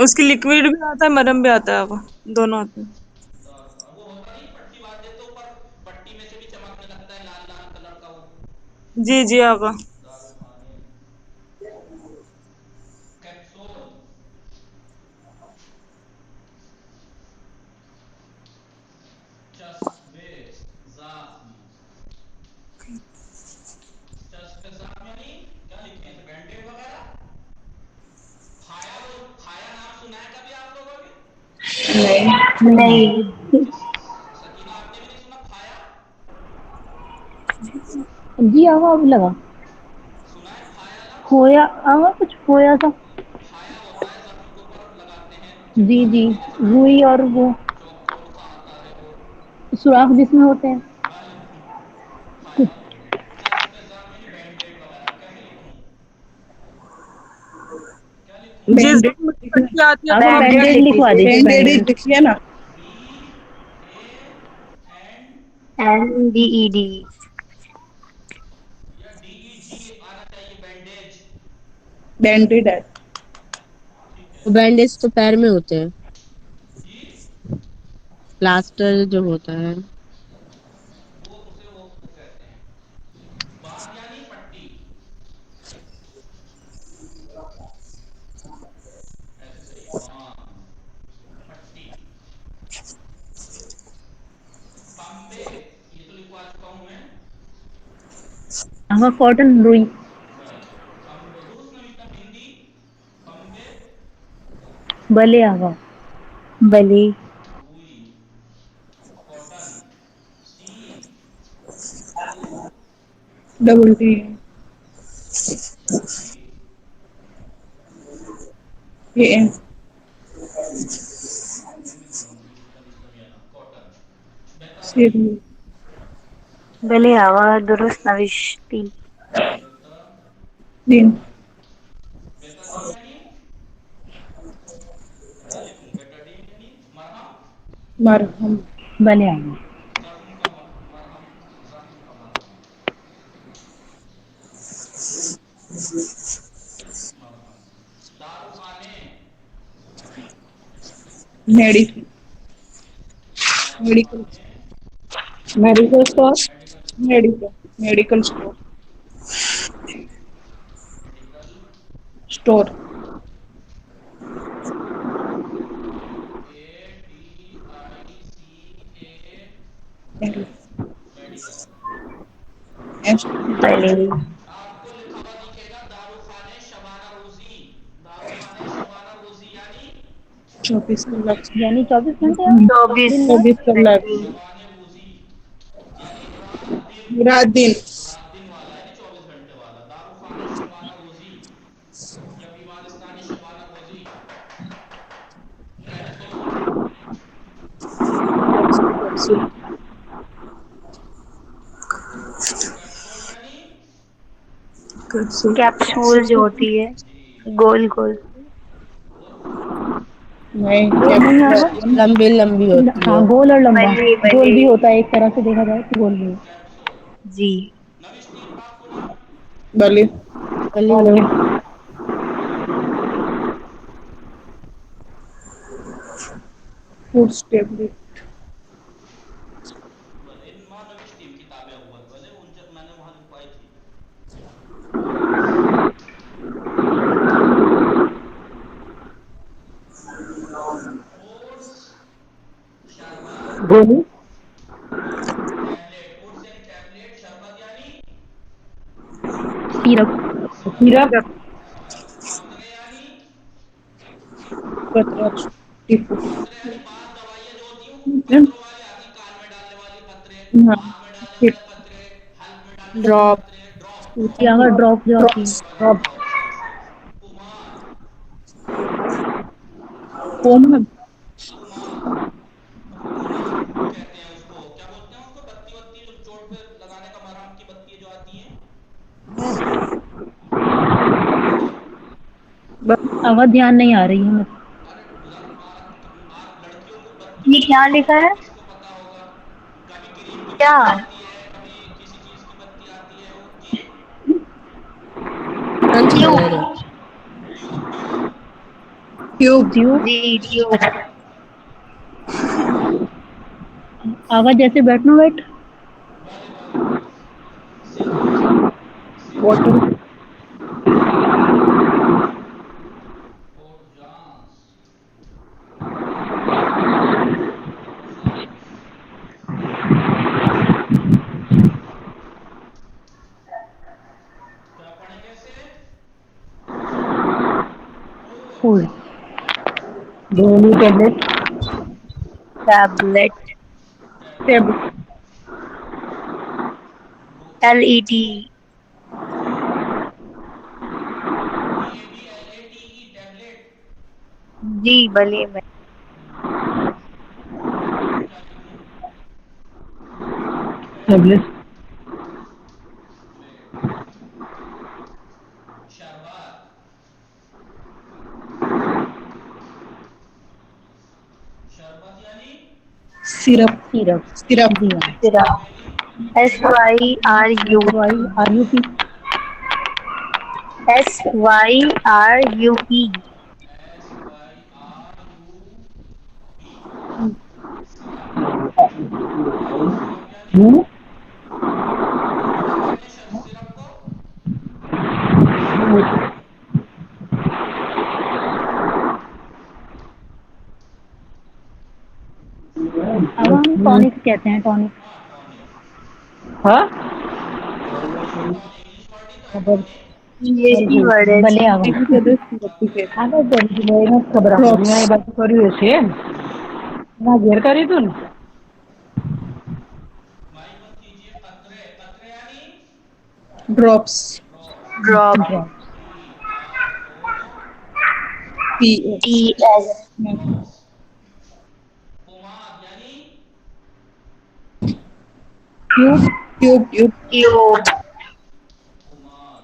उसकी लिक्विड भी आता है मरहम भी आता है आपको दोनों आते हैं दारू वो होता नहीं पट्टी बांध देते ऊपर पट्टी में से भी चमकने लगता है लाल लाल कलर का वो जी जी आगा दारू खाने कैप्सूल चस्बे जाम चस्बे जाम यानी क्या लिखे हैं बैंडेड वगैरह फाया नाम सुना है कभी आप लोगों ने नहीं. नहीं सकीना आपने भी नहीं सुना फाया जी आगा अब लगा. सुना है फाया लफ्ज खोया आगा कुछ खोया सा. फाया होता है जख्म के ऊपर लगाते हैं जी चिपकाने जी के लिए जख्म रुई और वो चौक कोट सा आता है वो सुराख जिसमें होते हैं. बल फाया चस्बे जाम यानी बैंडेड वगैरह कैसे लिखूं क्या लिखूं जी बैंडेड जख्म की पट्टी आती है तो आगा हम बैंडेड बैंडेड लिख लिखवा दीजिए दीजिए बैंडेड ही बैंडेड. लिखिए ना. बी ए एन NDED या डी ई जी आना चाहिए बैंडेज बैंडेड है. ठीक है बैंडेज तो पैर में होते हैं जी प्लास्टर जो होता है वो उसे वो कहते हैं बांध यानी पट्टी ऐसे सही बांध पट्टी पंबे ये तो लिखवा चुका हूं मैं आगा कॉटन रुई. बस पंबे दुरुस्त नविता हिंदी पंबे बले आगा. बली रुई cotton C O double T double T ये एन. कॉटन सिर बेतादीन बली आवा दुरुस्त नविष्टि दिन बेतादीन यानी क्या लिखूं बेटाडीन यानी मरहम मरहम. बले आगा. जख्म का मरहम जख्म का मरहम मरहम दारू खाने मेडि दारू मेडिकल खाने medical store. Medical medical store. Medical store. A D I C A medical बली आपको लिखा हुआ दिखेगा दारू खाने शबाना रोजी यानी 24 कलाक. यानी 24 घंटे 24 दिन में. 24 कलाक. शबाने रोजी यानी रात दिन. रात दिन वाला यानी 24 घंटे वाला दारू खाने शबाना रोजी या बीमारिस्तानी शबाना रोजी कैप्सूल कैप्सूल. कैप्सूल यानी कैप्सूल. कैप्सूल जो होती है जी गोल गोल गोल नहीं गोल नहीं आगा. कैप्सूल. लंबी लंबी होती हाँ है गोल और लंबा. बली गोल भी बली होता है एक तरह से देखा जाए तो गोल भी. कैप्सूल जी नविष्टि बापू नाम बलि बली हेलो. Food stable. भले इन माँ नविष्टि किताबें अव्वल भले उन मैंने वहां लिखवाई थी। ओट्स शरबत बोली टैबलेट, ओट्स यानी टैबलेट, शरबत यानी सिरप सिरप, सिरप कतरे यानी कतरा टीपू कतरे यानी पांच दवाइयां जो होती हैं वो कतरों वाली आती, कान में डालने वाली कतरे, हाँ आंख में डालने वाले कतरे, हल्क में डालने वाले ड्रॉप कतरे, ड्रॉप जी ड्रॉप हाँ ड्रॉप जो आती ड्रॉप्स है वाले ड्रॉप ड्रॉप, सही सही। कुमार, पोमन कुमार, कुमल कहते हैं उसको, क्या बोलते हैं उसको, बत्ती बत्ती जो चोट पे लगाने का मरहम की बत्ती जो आती है। आवाज ध्यान नहीं आ रही है मुझे। अरे आप लड़कियों को बत्तियों ये का क्या नाम लिखा बताओ, है? किसको पता होगा। कभी क्रीम की क्या? बत्ती आती है, कभी किसी चीज की बत्ती आती है, वो जी कौन सी ट्यूब। कलर है? Tube tube. ट्यूब ट्यूब जी ट्यूब। आवाज जैसे बैठना बैठ भले भले भले। सिरोंज, बॉटल सिरोंज, फोर्ट जॉन्स, पोर्शंस, क्या पढ़ेंगे इसे, फूल फूड्स, गोली टेबलेट टैबलेट। टेब टैबलेट, गो LED। जी TABLATE टैबलेट। जी भले मैं। क्या लिखूं, टेबलेट टैबलेट, शरबत, शरबत यानी सिरप सिरप सिरप जी हाँ सिरप सिरप। यानी SYRUP। SYRUP SYRUP। SYRUP, syrup, syrup यानी क्या कहते हैं सिरप को, अब हम टॉनिक कहते हैं टॉनिक हाँ टॉनिक, हाँ टॉनिक क्या है, टॉनिक इंग्लिश वर्ड ही तो है खबर टॉनिक। अंग्रेजी वर्ड है भले जी। आवा कतरे, आगे जल्दी मैं खबर आ रही है ड्रॉप्स बात करी है जी ना घेर करी तू माइक मत कीजिए, कतरे, कतरे यानी drops drop, drop. P T H S. Drops, पोमाद यानी ट्यूब ट्यूब ट्यूब ट्यूब। पोमाद,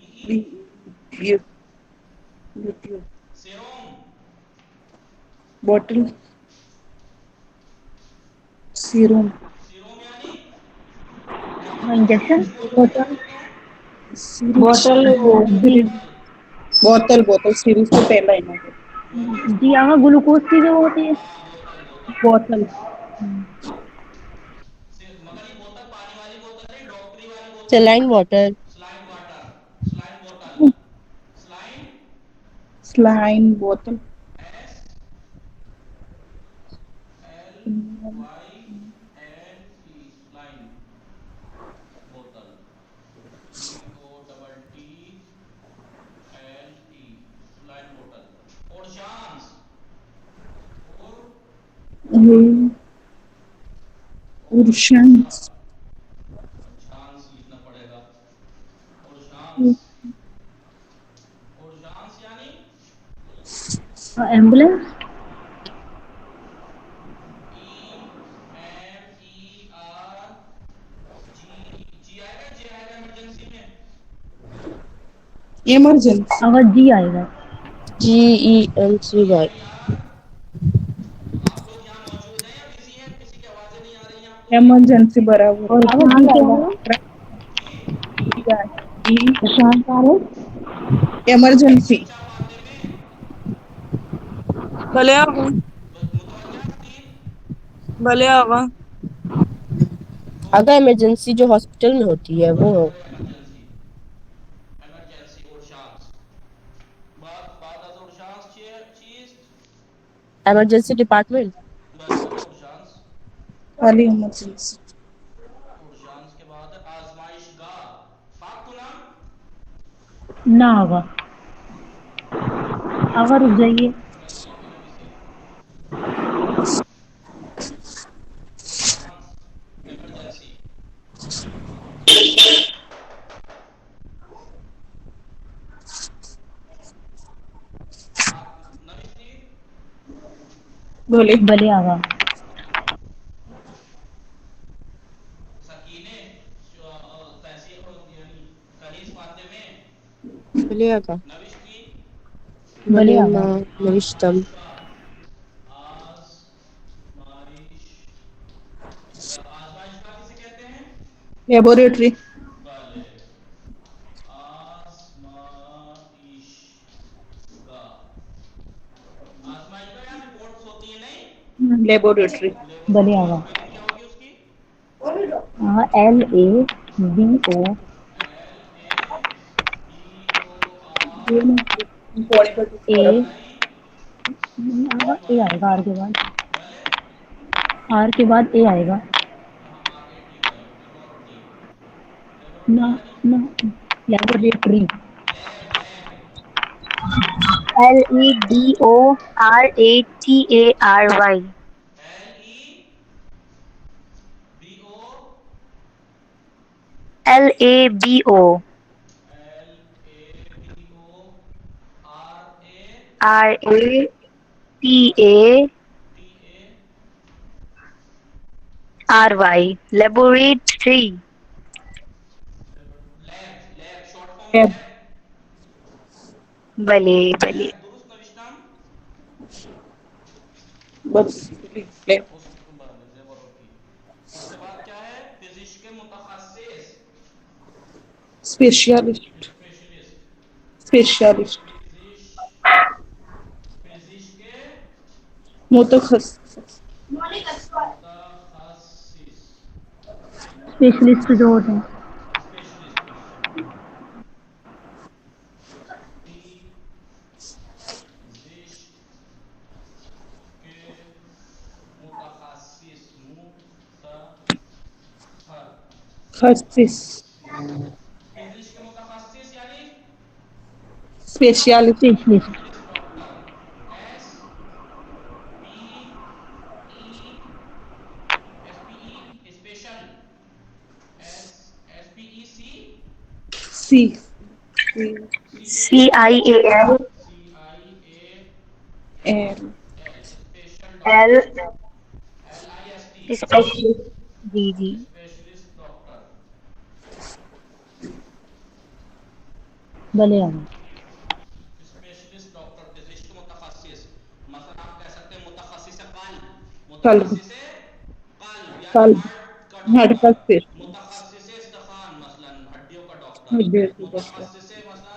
ट्यूब, TUBE, ट्यूब सेरोम, बॉटल सीरम सीरोम यानी क्या इंजेक्शन बोलते हैं क्या बोलते हैं, सीरीज बोतल वो जी बोतल, बोतल बोतल सीरीज तो पहला है ना बोतल, जी हाँ ग्लूकोज की जो होती है हाँ बोतल बोतल, बोतल मगर ये बोतल पानी वाली बोतल नहीं, डॉक्टरी वाली बोतल सलाइन नहीं। वाटर। स्लाइन वाटर, स्लाइन बोतल, स्लाइन, स्लाइन बोतल SLYNE, स्लाइन बोतल, BOTTLE, स्लाइन बोतल, और शांस, और उर्शन झांस लिखना पड़ेगा, और शांस, और शांस यानी एम्बुलेंस जी आएगा, जी आएगा इमरजेंसी में, इमरजेंसी आवाज जी आएगा GENCY। GIR। आप लोग यहाँ मौजूद हैं या बिजी हैं, किसी की आवाजें नहीं आ रही हैं आपको मेरी, इमरजेंसी बराबर और शांत क्या है जी शांत क्या है इमरजेंसी चुपचाप आते में, भले आओ। भले आगा। आगा इमरजेंसी जो हॉस्पिटल में होती है वो इमरजेंसी इमरजेंसी urgence بعد از urgence چیه چیز इमरजेंसी डिपार्टमेंट بله بله urgence خالی ایمرجنسی. urgence کے بعد آزمائشگاه فاک کنم نہ آگا آگا رک جائیے. urgence emergency نوشتی بولے. بھلے آگا. سکینے تحصیل یعنی کنیز فاطمه بولے آگا. نوشتی بھلے بولے آگا. ماں نوشتم. آزمائشگاه آزمائش آزمائشگاه کسے کہتے ہیں لیبوریٹری. بله آزمائشگاه آزمائشگاه یہاں رپورٹس ہوتی ہیں نہیں لیبوریٹری. بھلے لیبوریٹری آگا. اسپیلنگ کیا ہوگی اس کی LABO L A B O are A آئی آگا اے آئے گا آر کے بعد. بھلے آر کے بعد اے آئے گا. ہاں R A T Y laboratory نہ لیبورٹری یعنی نہ laboratory. Lab lab LEBORATARY. L E B O LABO. L A B O R A RATARY. T A Laboratory. Lab lab short form lab. Lab بلے بلے. Lab درست نوشتم بس lab. اس laboratory اس کے بعد کیا ہے پزشک متخصص اسپیشلسٹ. Specialist specialist. پزشک متخصص. متخصص اسپیشلسٹ جو ہوتے ہیں. اسپیشلسٹ پزشک کے متخصص خصص. پزشک متخصص یعنی specialist. Specialist. Specialist doctor S P E S P E special S S P E C C. C. C A CIAL. C I A L. L special L. Doctor L I S T Specialist. جی جی. Specialist doctor بھلے آگا. Specialist doctor پزشک متخصص مثلا آپ کہہ سکتے ہیں متخصص قلب قلب. متخصص قلب یعنی قلب. ہارٹ کا میڈیکل ڈاکٹر اسپیشلسٹ. متخصص استخوان مثلا ہڈیوں کا ڈاکٹر ہڈیوں کی ڈاکٹر. متخصص مثلا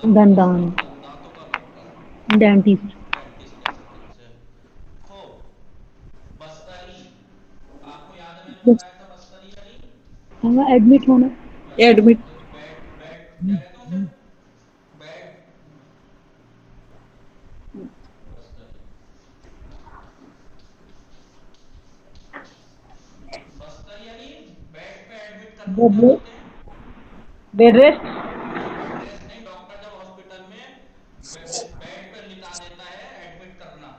دندان دندان. دانتوں کا ڈاکٹر ڈینٹسٹ. ڈینٹسٹ کہہ سکتے ہیں اسے خوب بستری آپ کو یاد ہے میں نے بتایا تھا بستری یعنی ہاں ایڈمٹ ہونا. ایڈمٹ. بیڈ بیڈ کیا کہتے ہیں اسے بیڈ بستری بستر یعنی بیڈ پہ ایڈمٹ کرنا کو کیا بولتے ہیں بیڈ ریسٹ. نہیں بیڈ ریسٹ نہیں ڈاکٹر جب ہاسپٹل میں بیڈ پہ لٹا دیتا ہے ایڈمٹ کرنا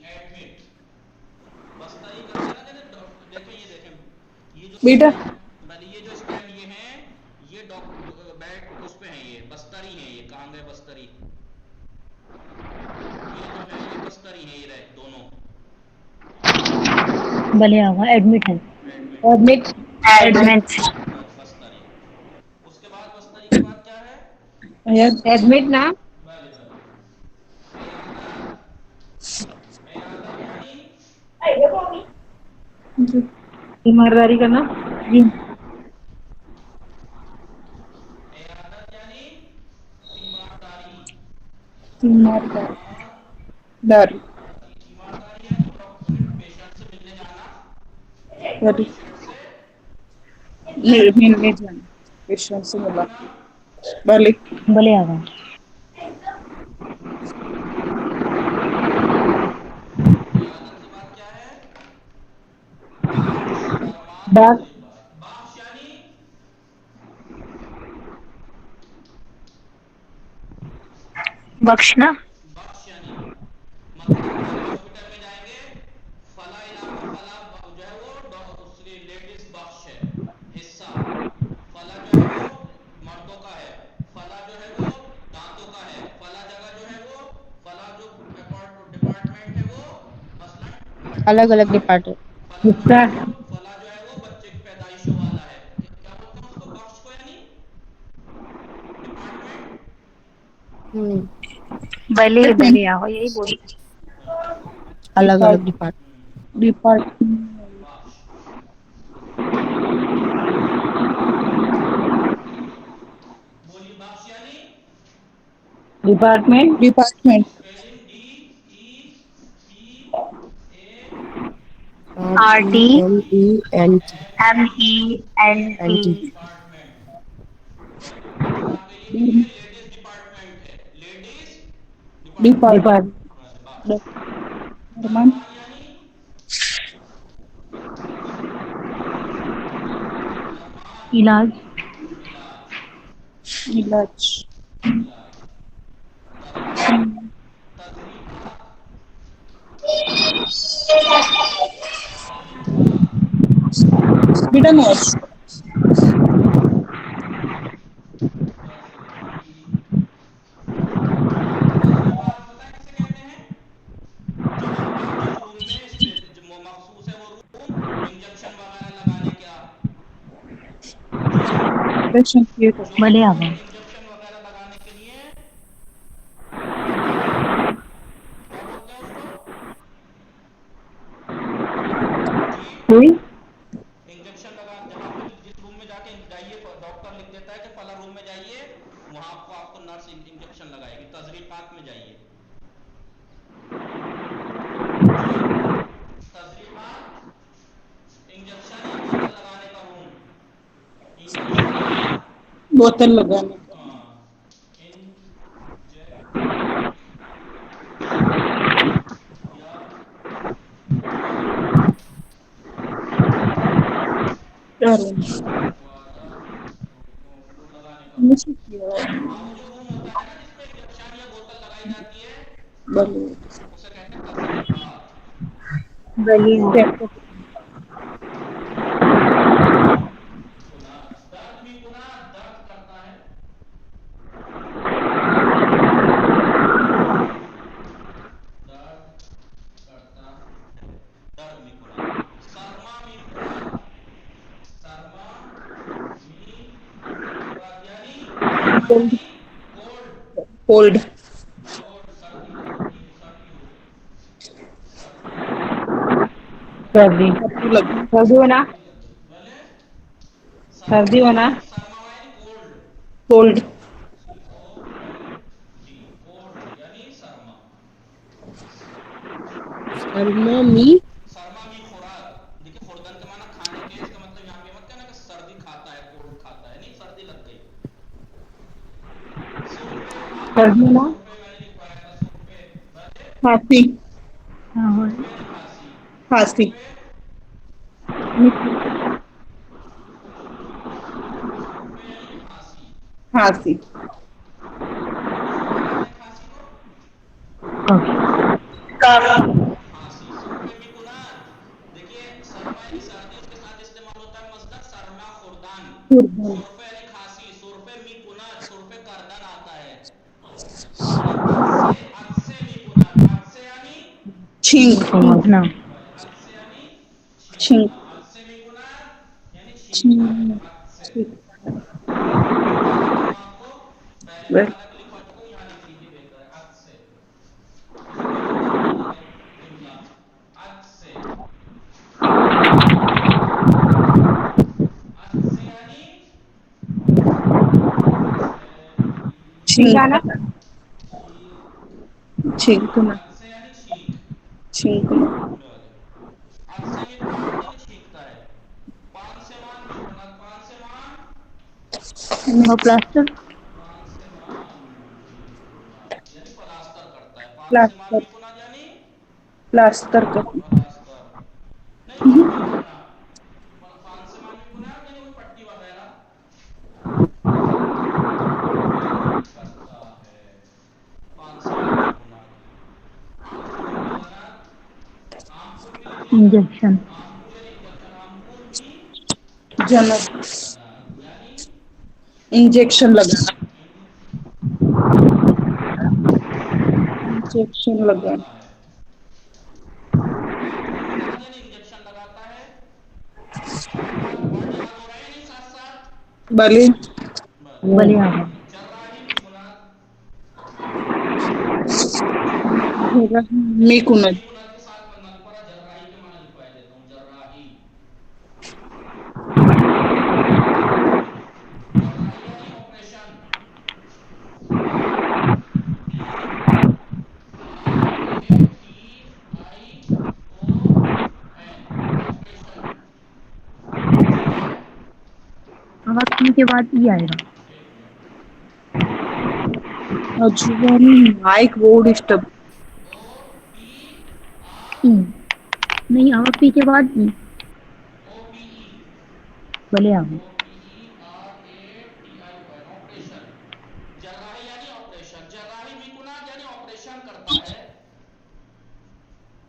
ایڈمٹ بستری کرتے ہیں نا دیکھیں یہ دیکھیں یہ جو بیٹا. اسٹینڈ بھلی یہ جو اسٹینڈ یہ ہیں یہ بیڈ اس پہ ہیں یہ بستری ہیں یہ کہاں گئے بستری یہ جو ہے یہ بستری ہیں یہ رہے دونوں بھلے آگا. ایڈمٹ ہے. Admit admit. ایڈمٹ. بستری اس کے بعد بستری کے بعد کیا ہے ایڈمٹ نا. بھلے بھلے عیادت عیادت یعنی تیمارداری کرنا. جی. عیادت یعنی तीमारदार दार तीमारदारी है तो डॉक्टर से पेशेंट से मिलने जाना, दारी पेशेंट से मिलने जाना पेशेंट से बात करना। मुलाकात भले भले आगा ज्यादा की बात क्या है? बाक्स फरमान बात तजरीबात। बाक्स यानी बख्शना, बख्श यानी मतलब आप हॉस्पिटल में जाएंगे, फला इलाका फला जो है वो उसकी लेडीज बख्श है हिस्सा, फला जो है वो मर्दों का है, फला जो है वो दांतों का है, फला जगह जो है वो फला जो डिपार्टमेंट है वो मसलन हड्डियों अलग का अलग है, डिपार्टमेंट। हिस्सा फला जो है वो बच्चे की पैदाइशों वाला है। क्या बोलते हैं उसको बख्श को यानी डिपार्टमेंट। हम्म, भले भले आहो, यही बोल। अलग अलग डिपार्ट डिपार्टमेंट। डिपार्टमेंट बख्श बोलिए बख्श यानी department department spelling DEPARTMENT। RTMENT। RTMENT। और आपके लिए नहीं है, लेडीज डिपार्टमेंट है, लेडीज डिपार्टमेंट। डिपार्ट डिपार्ट बस फरमान फरमान यानी फरमान इलाज इलाज इलाज इलाज दरमान तजरीबात तजरीबात बेटा नोट्स तजरीबात पता है किसे कहते हैं? जहां पे जिस रूम में मखसूस है वो रूम इंजेक्शन वगैरह लगाने का, जो ऑपरेशन थिएटर जो भले रूम आगा इंजेक्शन वगैरह लगाने के लिए क्या बोलते हैं उसको जी, कोई इंजेक्शन लगा, जहां पे जिस रूम में जाके जाइए डॉक्टर लिख देता है कि फला रूम में जाइए, वहां आपको नर्स इंजेक्शन लगाएगी। तजरीबात में जाइए जी, तजरीबात इंजेक्शन या बोतल लगाने का रूम, इंजेक्शन या बोतल लगाने का इंजेक्शन या क्या रूम वाला को लगाने का रूम। मुझे किया हाँ वो जो रूम होता है ना जिसमें इंजेक्शन या बोतल लगाई जाती है, भले उसे कहते हैं तजरीबात। भले क्या कुनाद दर्द भी कुनाद दर्द करता है, दर्द करता है, दर्द भी कुनाद। सरमा भी कुनाद, सरमा भी कुनाद यानी सरमा कोल्ड यानी कोल्ड, कोल्ड कोल्ड सर्दी लगी, सर्दी हो गई, सर्दी सर्दी सर्दी लगी सर्दी होना सर्दी लग गई भले। सरमा सर्दी होना यानी सरमा यानी कोल्ड, कोल्ड COLD कोल्ड यानी सरमा। शर्मा मी सरमा भी खुराक, देखिए खुरदन के माना खाने के, इसका मतलब यहाँ पे मत कहना कि सर्दी खाता है कोल्ड खाता है, नहीं सर्दी लग गई। सुरपे खांसी, सर्दी होना सुरपे मैंने लिखवाया था, सुरपे भले, खांसी हाँ सुरपे यानी खांसी, खांसी सुरपे सुरपे यानी खांसी। खांसी बोलिए सुरपे कहते हैं खांसी को, खांसी। सुरपे भी कुनाद, देखिए सरमा यानी सर्दी, उसके साथ इस्तेमाल होता है मसदर सरमा खुर्दान, खुरदन सुरफे यानी खांसी, सुरफे मी कुनाद, सुरफे गर्दन आता है। और अदसे मी कुनाद, अदसे यानी छींक छींकना अदसे यानी छींक छींकना, अदसे मी कुनाद यानी छींकना है, छींक अदसे। छींक मैं लिख दूंगा आपको, पहले मैं अलग लिखवा चुका हूँ, यहाँ लिख लीजिए बेहतर है, अदसे, इसी को जुमला बना देंगे, जुमला अदसे, अदसे यानी छींक छींकाना छींकना, छींकना अग से यानी छींक। छींकना अग से ये फाड़ता नहीं छींकता है। पान से मान भी गुना, पान से मान, और प्लास्टर पान से मान भी गुना यानी पलास्तर करता है। पान से मान प्लास्टर भी गुना यानी प्लास्टर करना पलास्तर, नहीं पट्टी करना। पान से मान भी गुना यानी कोई पट्टी वगैरह करता है। पान से मान भी गुना आमपुर लगाना, आमपुर भी लिख लेना। इंजेक्शन आमपुर यानी इंजेक्शन, आमपुर भी जनक जनक यानी इंजेक्शन लगाना इंजेक्शन लगाना लगाता है। आमपुर लगाना यानी इंजेक्शन लगाता है। वर्ड याद हो रहे हैं नहीं साथ साथ। बलि बलिया है जर्राही भी गुना, जर्राही मीकुनत भी गुना के साथ पढ़ना पड़ा। जर्राही के माने लिखवा देता हूँ, जर्राही। जर्राही यानी ऑपरेशन, OPERATION ऑपरेशन, ठीक है। आवाज सुनने के बाद ये आएगा एक मिनट, अजुबानी माइक वो डिस्टर्ब ई नहीं आवाज पी के बाद ई OPE बलिया है OPERATION ऑपरेशन। जर्राही यानी ऑपरेशन, जर्राही मिकुनाज यानी ऑपरेशन करता है।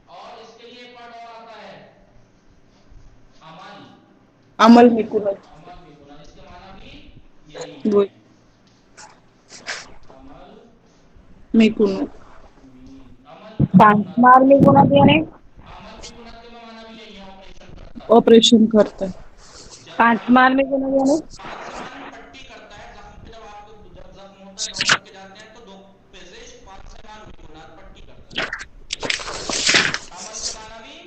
और इसके लिए एक वर्ड और आता है, अमल। अमल मीकुनत अमल मिकुनाज, इसके माना भी यही वो है। अमल मीकुनत अमल मिकुनाज, मार में गुना देने अमल मिकुनाज के माना भी यही है, ऑपरेशन करता है। ऑपरेशन करता है पांच जर्राही मार में गुना देने पांच से मान पट्टी करता है। जख्म पे जब आपको जब जख्म होता है डॉक्टर के जाते हैं तो दो पेशेश पांच से मान मिकुनाज पट्टी करता है। अमल के माना भी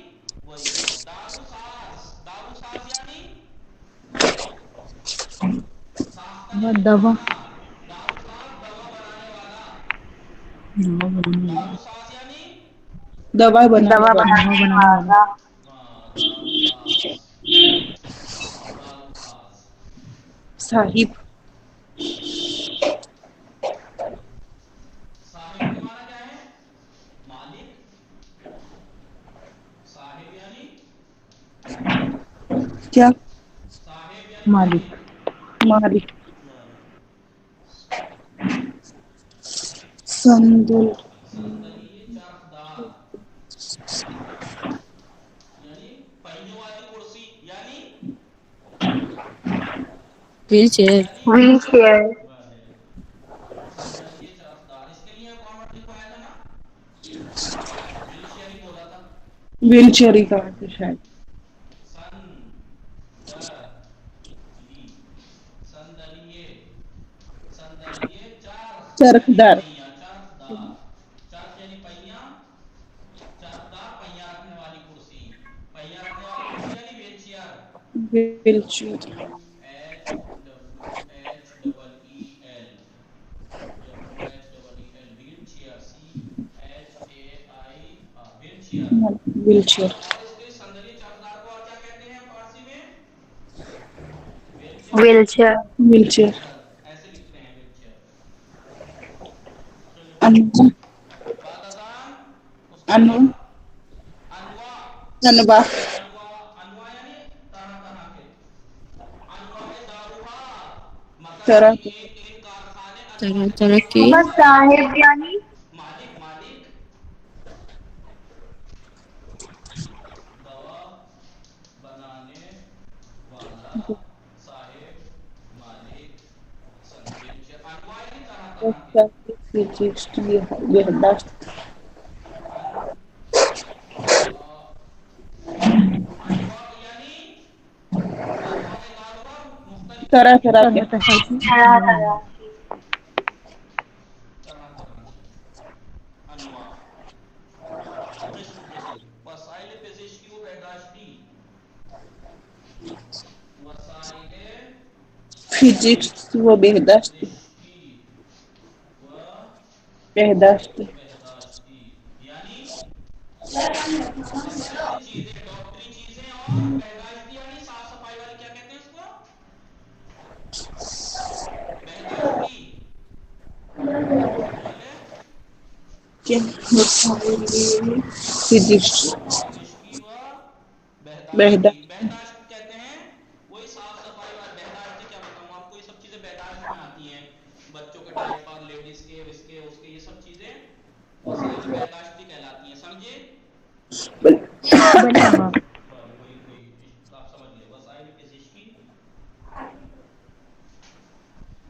वही है। दारू साज यानी साख्ता वो यानी दवा बनाना, दारू साज दवा बनाने वाला। दारू साज यानी दवा बनाने दवा वाला बनाने वाला। दारू साज, दारू साज। साहिब साहिब के माना क्या है, मालिक। साहिब यानी क्या साहिब यानी मालिक मालिक। मालिक संदुल संदलीय चरखदार यानी पहियों वाली कुर्सी यानी व्हील चेयर व्हील चेयर। संदलीय चरखदार, इसके लिए कौन वर्ड लिखवाया था ना, व्हील चेयर ही बोला था। व्हील चेयर ही कहा था शायद संदली, संदलीय, संदलीय चरख यानी चरखदार पहिया, चरखदार। चरख यानी पहिया, चरखदार पहिया रखने वाली कुर्सी। पहिया रखने वाली कुर्सी यानी wheel chair. Wheel chair WHEEL wheel chair, CHAI wheel chair. Wheel chair और इसके संदली चरखदार को और क्या कहते हैं फारसी में, wheel wheel chair. Wheel chair chair ऐसे लिखते हैं, व्हील चेयर। अनु बाद अजान, उसके अनु बाद अनवा। अनवा अनवा यानी तरह तरह के। अनवा दारुहा मतलब तरह कि एक कारखाने तरह अनवा तरह की मोहम्मद साहिब यानी मालिक, मालिक। दवा बनाने वाला, साहिब, मालिक, संदीप। अनवा यानी तरह तरह के। यहदाश्त अनवा यानी अनवा दारुहा मुख्तलिफ तरह किस्म की तरह के तरह तरह की तरह दवाएं तरह की। तरह तरह की अनवा, किस्म किस्म। वसाइल पेशिश की बहदाश्ती, वसाइल फिजिक्स व बेहदाश्त रिश्ती व बेहदाश्त बहदाश्ती। तीन चीजें, डॉक्टरी चीजें और बहदाश्ती यानी साफ सफाई वाली, क्या कहते हैं उसको? बहदाश्ती। बोले क्या फिजिक्स फिजिक्स व बेहदा बहदाश्ती। बहदाश्त कहते हैं वही साफ सफाई वाला। बहदाश्ती क्या बताऊं आपको, ये सब चीजें बहदाश्त में आती हैं। बच्चों के डायपर, लेडीज के, इसके उसके, ये सब चीजें वसाइल बहदाश्ती कहलाती हैं, समझे? बने आगा। वही वही आप समझ लिए, वसाइल फिजिक्स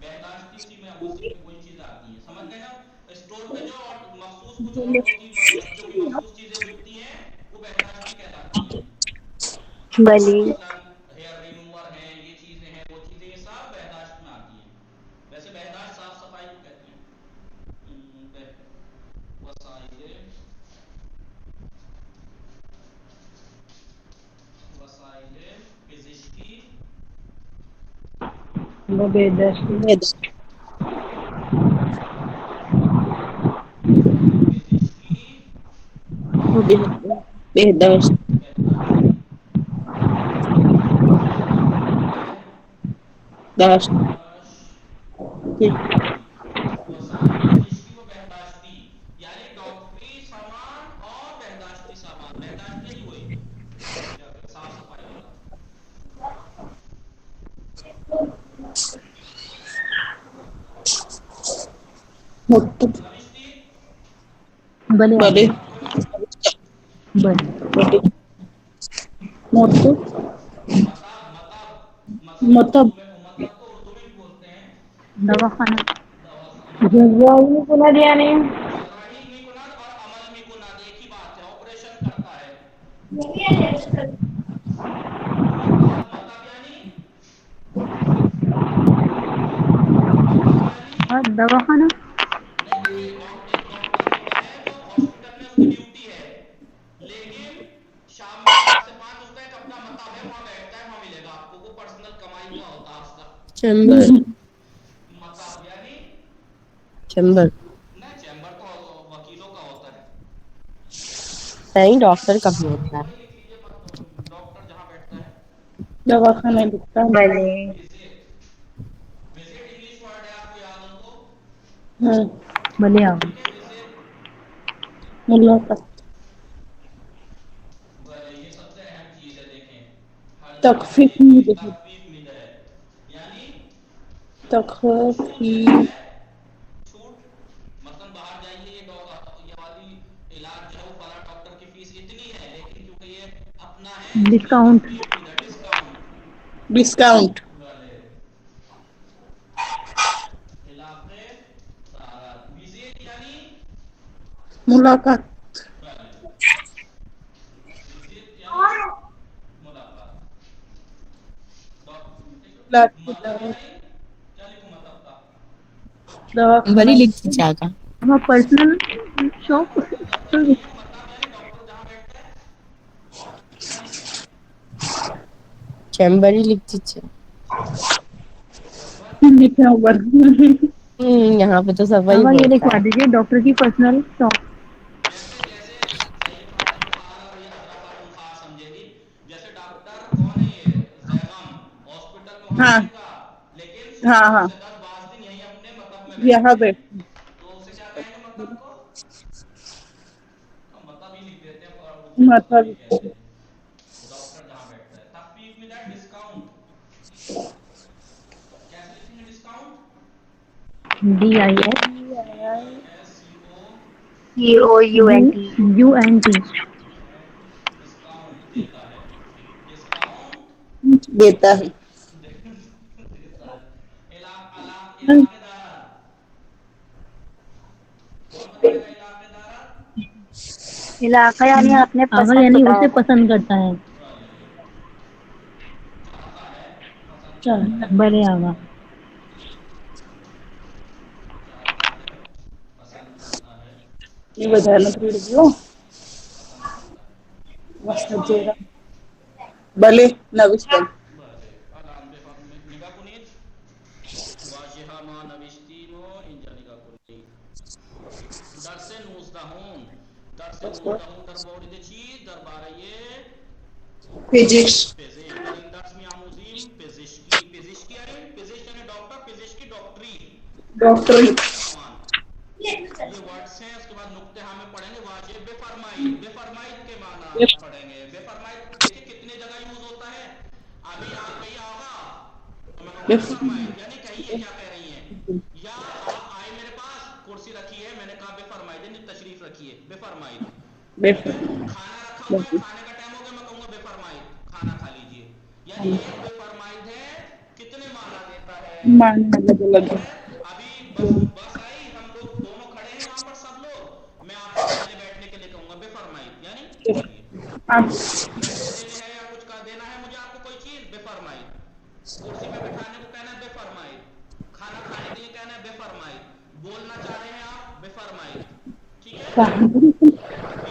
बहदाश्ती, उसी में वही चीज आती है, समझ गए ना? स्टोर पे जो और मखसूस कुछ औरतों की, बच्चों की मखसूस चीजें बिकती हैं, वो बहदाश्ती कहलाती हैं। भले मसलन हेयर रिमूवर हैं, ये चीजें हैं, वो चीजें, ये सब बहदाश्त में आती हैं। वैसे बहदाश्त साफ सफाई को कहते हैं। वसाइल वसाइल फिजिक्स बेदस्त। फिजिक्स बेहदाश्त बहदाश्ती। बहदाश्ती वसाइल फिजिक्स व बहदाश्ती, यानी डॉक्टरी सामान और बहदाश्ती सामान। बहदाश्ती ही हुई क्या साफ सफाई वाला। नविष्टि बने बड़े आगा। बने बड़े मोटू मतलब मसलन मतलब उर्दू में, मतलब तो उर्दू में भी बोलते हैं। दवाखाना। दवाखाना। जर्राही कुना दिया नहीं। जर्राही में कुनाद और अमल में कुनाद एक ही बात है, ऑपरेशन करता है। मतलब यानी और दवाखाना। नहीं, देखिए एक डॉक्टर होता है, वो हॉस्पिटल में उसकी ड्यूटी है, लेकिन शाम में 4 से 5 उसका एक अपना मतलब है, वहां बैठता है, वहां मिलेगा आपको, वो पर्सनल कमाई का होता है उसका चैम्बर मतलब यानी। चैम्बर नहीं, चैम्बर तो वकीलों का होता है। नहीं, डॉक्टर का भी होता है। वही लिख लीजिए, डॉक्टर जहां बैठता है। दवाखाना दिखता है। भले विजिट, विजिट इंग्लिश वर्ड है, आपको याद हो तो। बने आगा। ठीक है, विजिट। मुलाकात ये सबसे अहम चीज है, देखें हर जगह तकफीफ एक चीज में तखफीफ मिल है, यानी छूट देता तकफीफ है। छूट मतलब बाहर जाइए, ये वाली इलाज जो है वो फला डॉक्टर की फीस इतनी है, लेकिन क्योंकि ये अपना है इसलिए डिस्काउंट। तखफीफ मिल है, डिस्काउंट डिस्काउंट वाले इलाके सारा। विजिट यानी मुलाकात वाले, विजिट यानी मुलाकात। मतलब यानी क्या लिखूं मतलब का? बड़ी दवाखाना लिख दीजिए आगा। हमारा पर्सनल शॉप। मतलब यही है, मतलब यानी डॉक्टर जहां बैठता है, क्या लिखें? चैम्बर ही लिख दीजिए। चैम्बर। लिखा हुआ यहाँ पे तो सब वही आगा ये बोलता लिखवा है। दीजिए, डॉक्टर की पर्सनल शॉप। जैसे जैसे सही बात है, बुखार और ये अदरक और बुखार समझेगी। जैसे डॉक्टर कौन है, ये जैगम हॉस्पिटल में वहां हाँ रहेगा, लेकिन हाँ सुबह हाँ से 10-12 दिन यही अपने मतलब में यहाँ बैठते पे हैं, तो उसे क्या कहेंगे मतलब को? हम मतलब ही लिख देते हैं, और उसको मतलब ही मतलब कहते हैं। डॉक्टर जहां बैठता है, तखफीफ में दैट डिस्काउंट। कैसे लिखेंगे डिस्काउंट? DISCOUNT। COUNT डिस्काउंट देता है, डिस्काउंट देता है देता है। इलाकेदार, कौन बताएगा इलाकेदार? इलाका यानी आपने आगा पसंद यानी बताया उसे था। पसंद करता है। वाले चाहता है, पसंद चल करता है, बने आगा। चाहता है, पसंद करता है, ये बजाना वीडियो पसंद करता है। मस्त नविष्टि जेरा भले नविष्टन भले अलाम पे निगाह कुनीत वाजिहा मा नविष्टि नो इंजा निगाह कुनीत दरसे 19 Dersimizde darboğru çi darbaraye physics, physics. Yani ders mi amuzim physics ki yani physics yani doctor physics की डॉक्टरी doctor, सामान ये वर्ड्स हैं। उसके बाद नुक्ते हमें पढ़ेंगे वाजिब बेफरमाइद। बेफरमाइद के माना पढ़ेंगे। बेफरमाइद देखिए कितने जगह यूज होता है। अभी आप कहिए आगा तो मैं कहूँगा बेफरमाइद यानी कहिए क्या कह रही हैं, या आप आए मेरे पास कुर्सी रखी है मैंने कहा बेफरमाइद यानी तशरीफ रखिए बेफरमाइद। खाना रखा हुआ है खाने का टाइम हो गया मैं कहूँगा बेफरमाइद खाना खा लीजिए। यानी एक बेफरमाइद है कितने माना देता है। मान अलग अलग है। अभी बस आई हम लोग दोनों खड़े हैं वहां पर सब लोग, मैं आपको पहले बैठने के लिए कहूंगा बेफरमाइद यानी आप पैसे देने हैं या कुछ का देना है मुझे आपको कोई चीज बेफरमाइद। कुर्सी पे बैठाने को कहना है बेफरमाइद। खाना खाने के लिए कहना है बेफरमाइद। बोलना चाह रहे हैं आप बेफरमाइद। ठीक है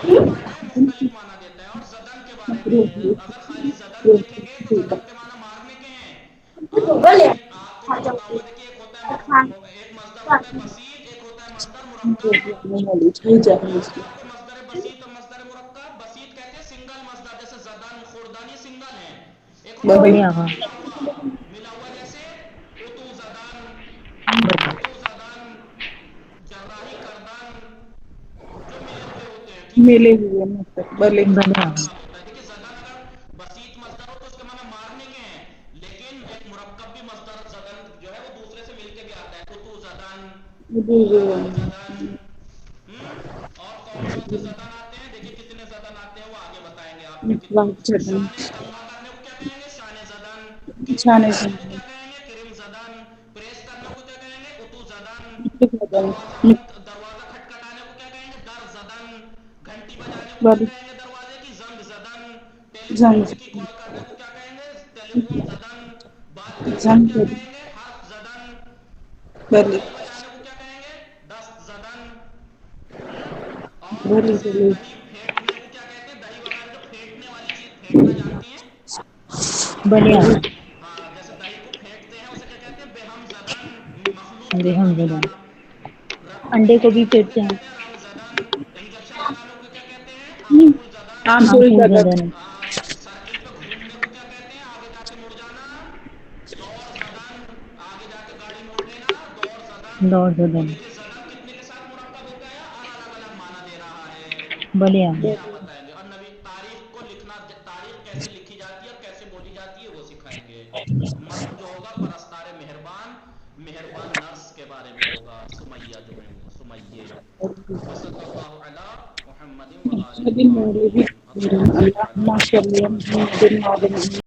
ये वर्ड है मुख्तलिफ माना देता है। और जदन के बारे में अगर खाली जदन देखेंगे तो जदन के माना मारने के हैं। आपको मैं बताऊंगा देखिए एक होता है एक मजदर होता है बसीत एक होता है मजदर मुरक्कब। आपको मजदर बसीत और मजदर मुरक्कब। बसीत कहते हैं सिंगल मजदर जैसे जदन खुर्दान ये सिंगल है। एक होता है बढ़िया हाँ मिला हुआ जैसे उतु जदन जर्राही करदन जो मिले हुए होते हैं। ठीक है मिले हुए मतलब भले बढ़िया होता है। देखिए जदन अगर बसीत मजदर हो तो उसके माना मारने के हैं, लेकिन एक मुरक्कब भी मजदर जदन जो है वो दूसरे से मिलके भी आता है उतु जदन जदन। और कौन कौन से जदन आते हैं देखिए कितने जदन आते हैं वो आगे बताएंगे आपको। शाने दंगा करने को क्या कहेंगे शाने जदन। किरिम करने को क्या कहेंगे किरिम जदन। प्रेस करने को क्या कहेंगे उतु जदन। दरवाजा खटखटाने को क्या कहेंगे दर जदन। घंटी बजाने को क्या कहेंगे दरवाजे की जंग जदन। टेलीफोन की कॉल करने को क्या कहेंगे टेलीफोन जदन। बात करने को क्या कहेंगे हर्फ जदन। भले दही बजाने को क्या कहेंगे दस्त जदन। और जैसे दही फेंटने को क्या कहते हैं दही वगैरह जो फेंटने वाली चीज फेंटना जानती हैं। बढ़िया हाँ जैसे दही को फेंटते हैं उसे क्या कहते हैं बेहम जदन। मखलूत अरे करना हम मिलाना। अंडे को भी भिंगाने को फेंटते क्या हैं कहते हैं रंग जदन। इंजेक्शन लगाने को क्या कहते हैं आमपूल जदन। आमसूल आमपूल जगत जदन सर्किल पे घूमने को क्या कहते हैं आगे जाके मुड़ जाना दौड़ जदन। आगे जाके गाड़ी मोड़ लेना दौड़ जदन। दौड़ तो जदन देखिए जदन कितने के साथ मुरक्कब हो गया और अलग अलग माना दे रहा है। बढ़िया ये आप बताएंगे। और नबी तारीख को लिखना तारीख कैसे लिखी जाती है और कैसे बोली जाती है वो सिखाएंगे। मतन जो होगा परस्तार मेहरबान मेहरबान नर्स के बारे में होगा सुमैया जो है वो सुमैये। वसल्लल्लाहु अला मुहम्मदिन व आलिहि व अल्लाह अस्सलाम वालेकुम।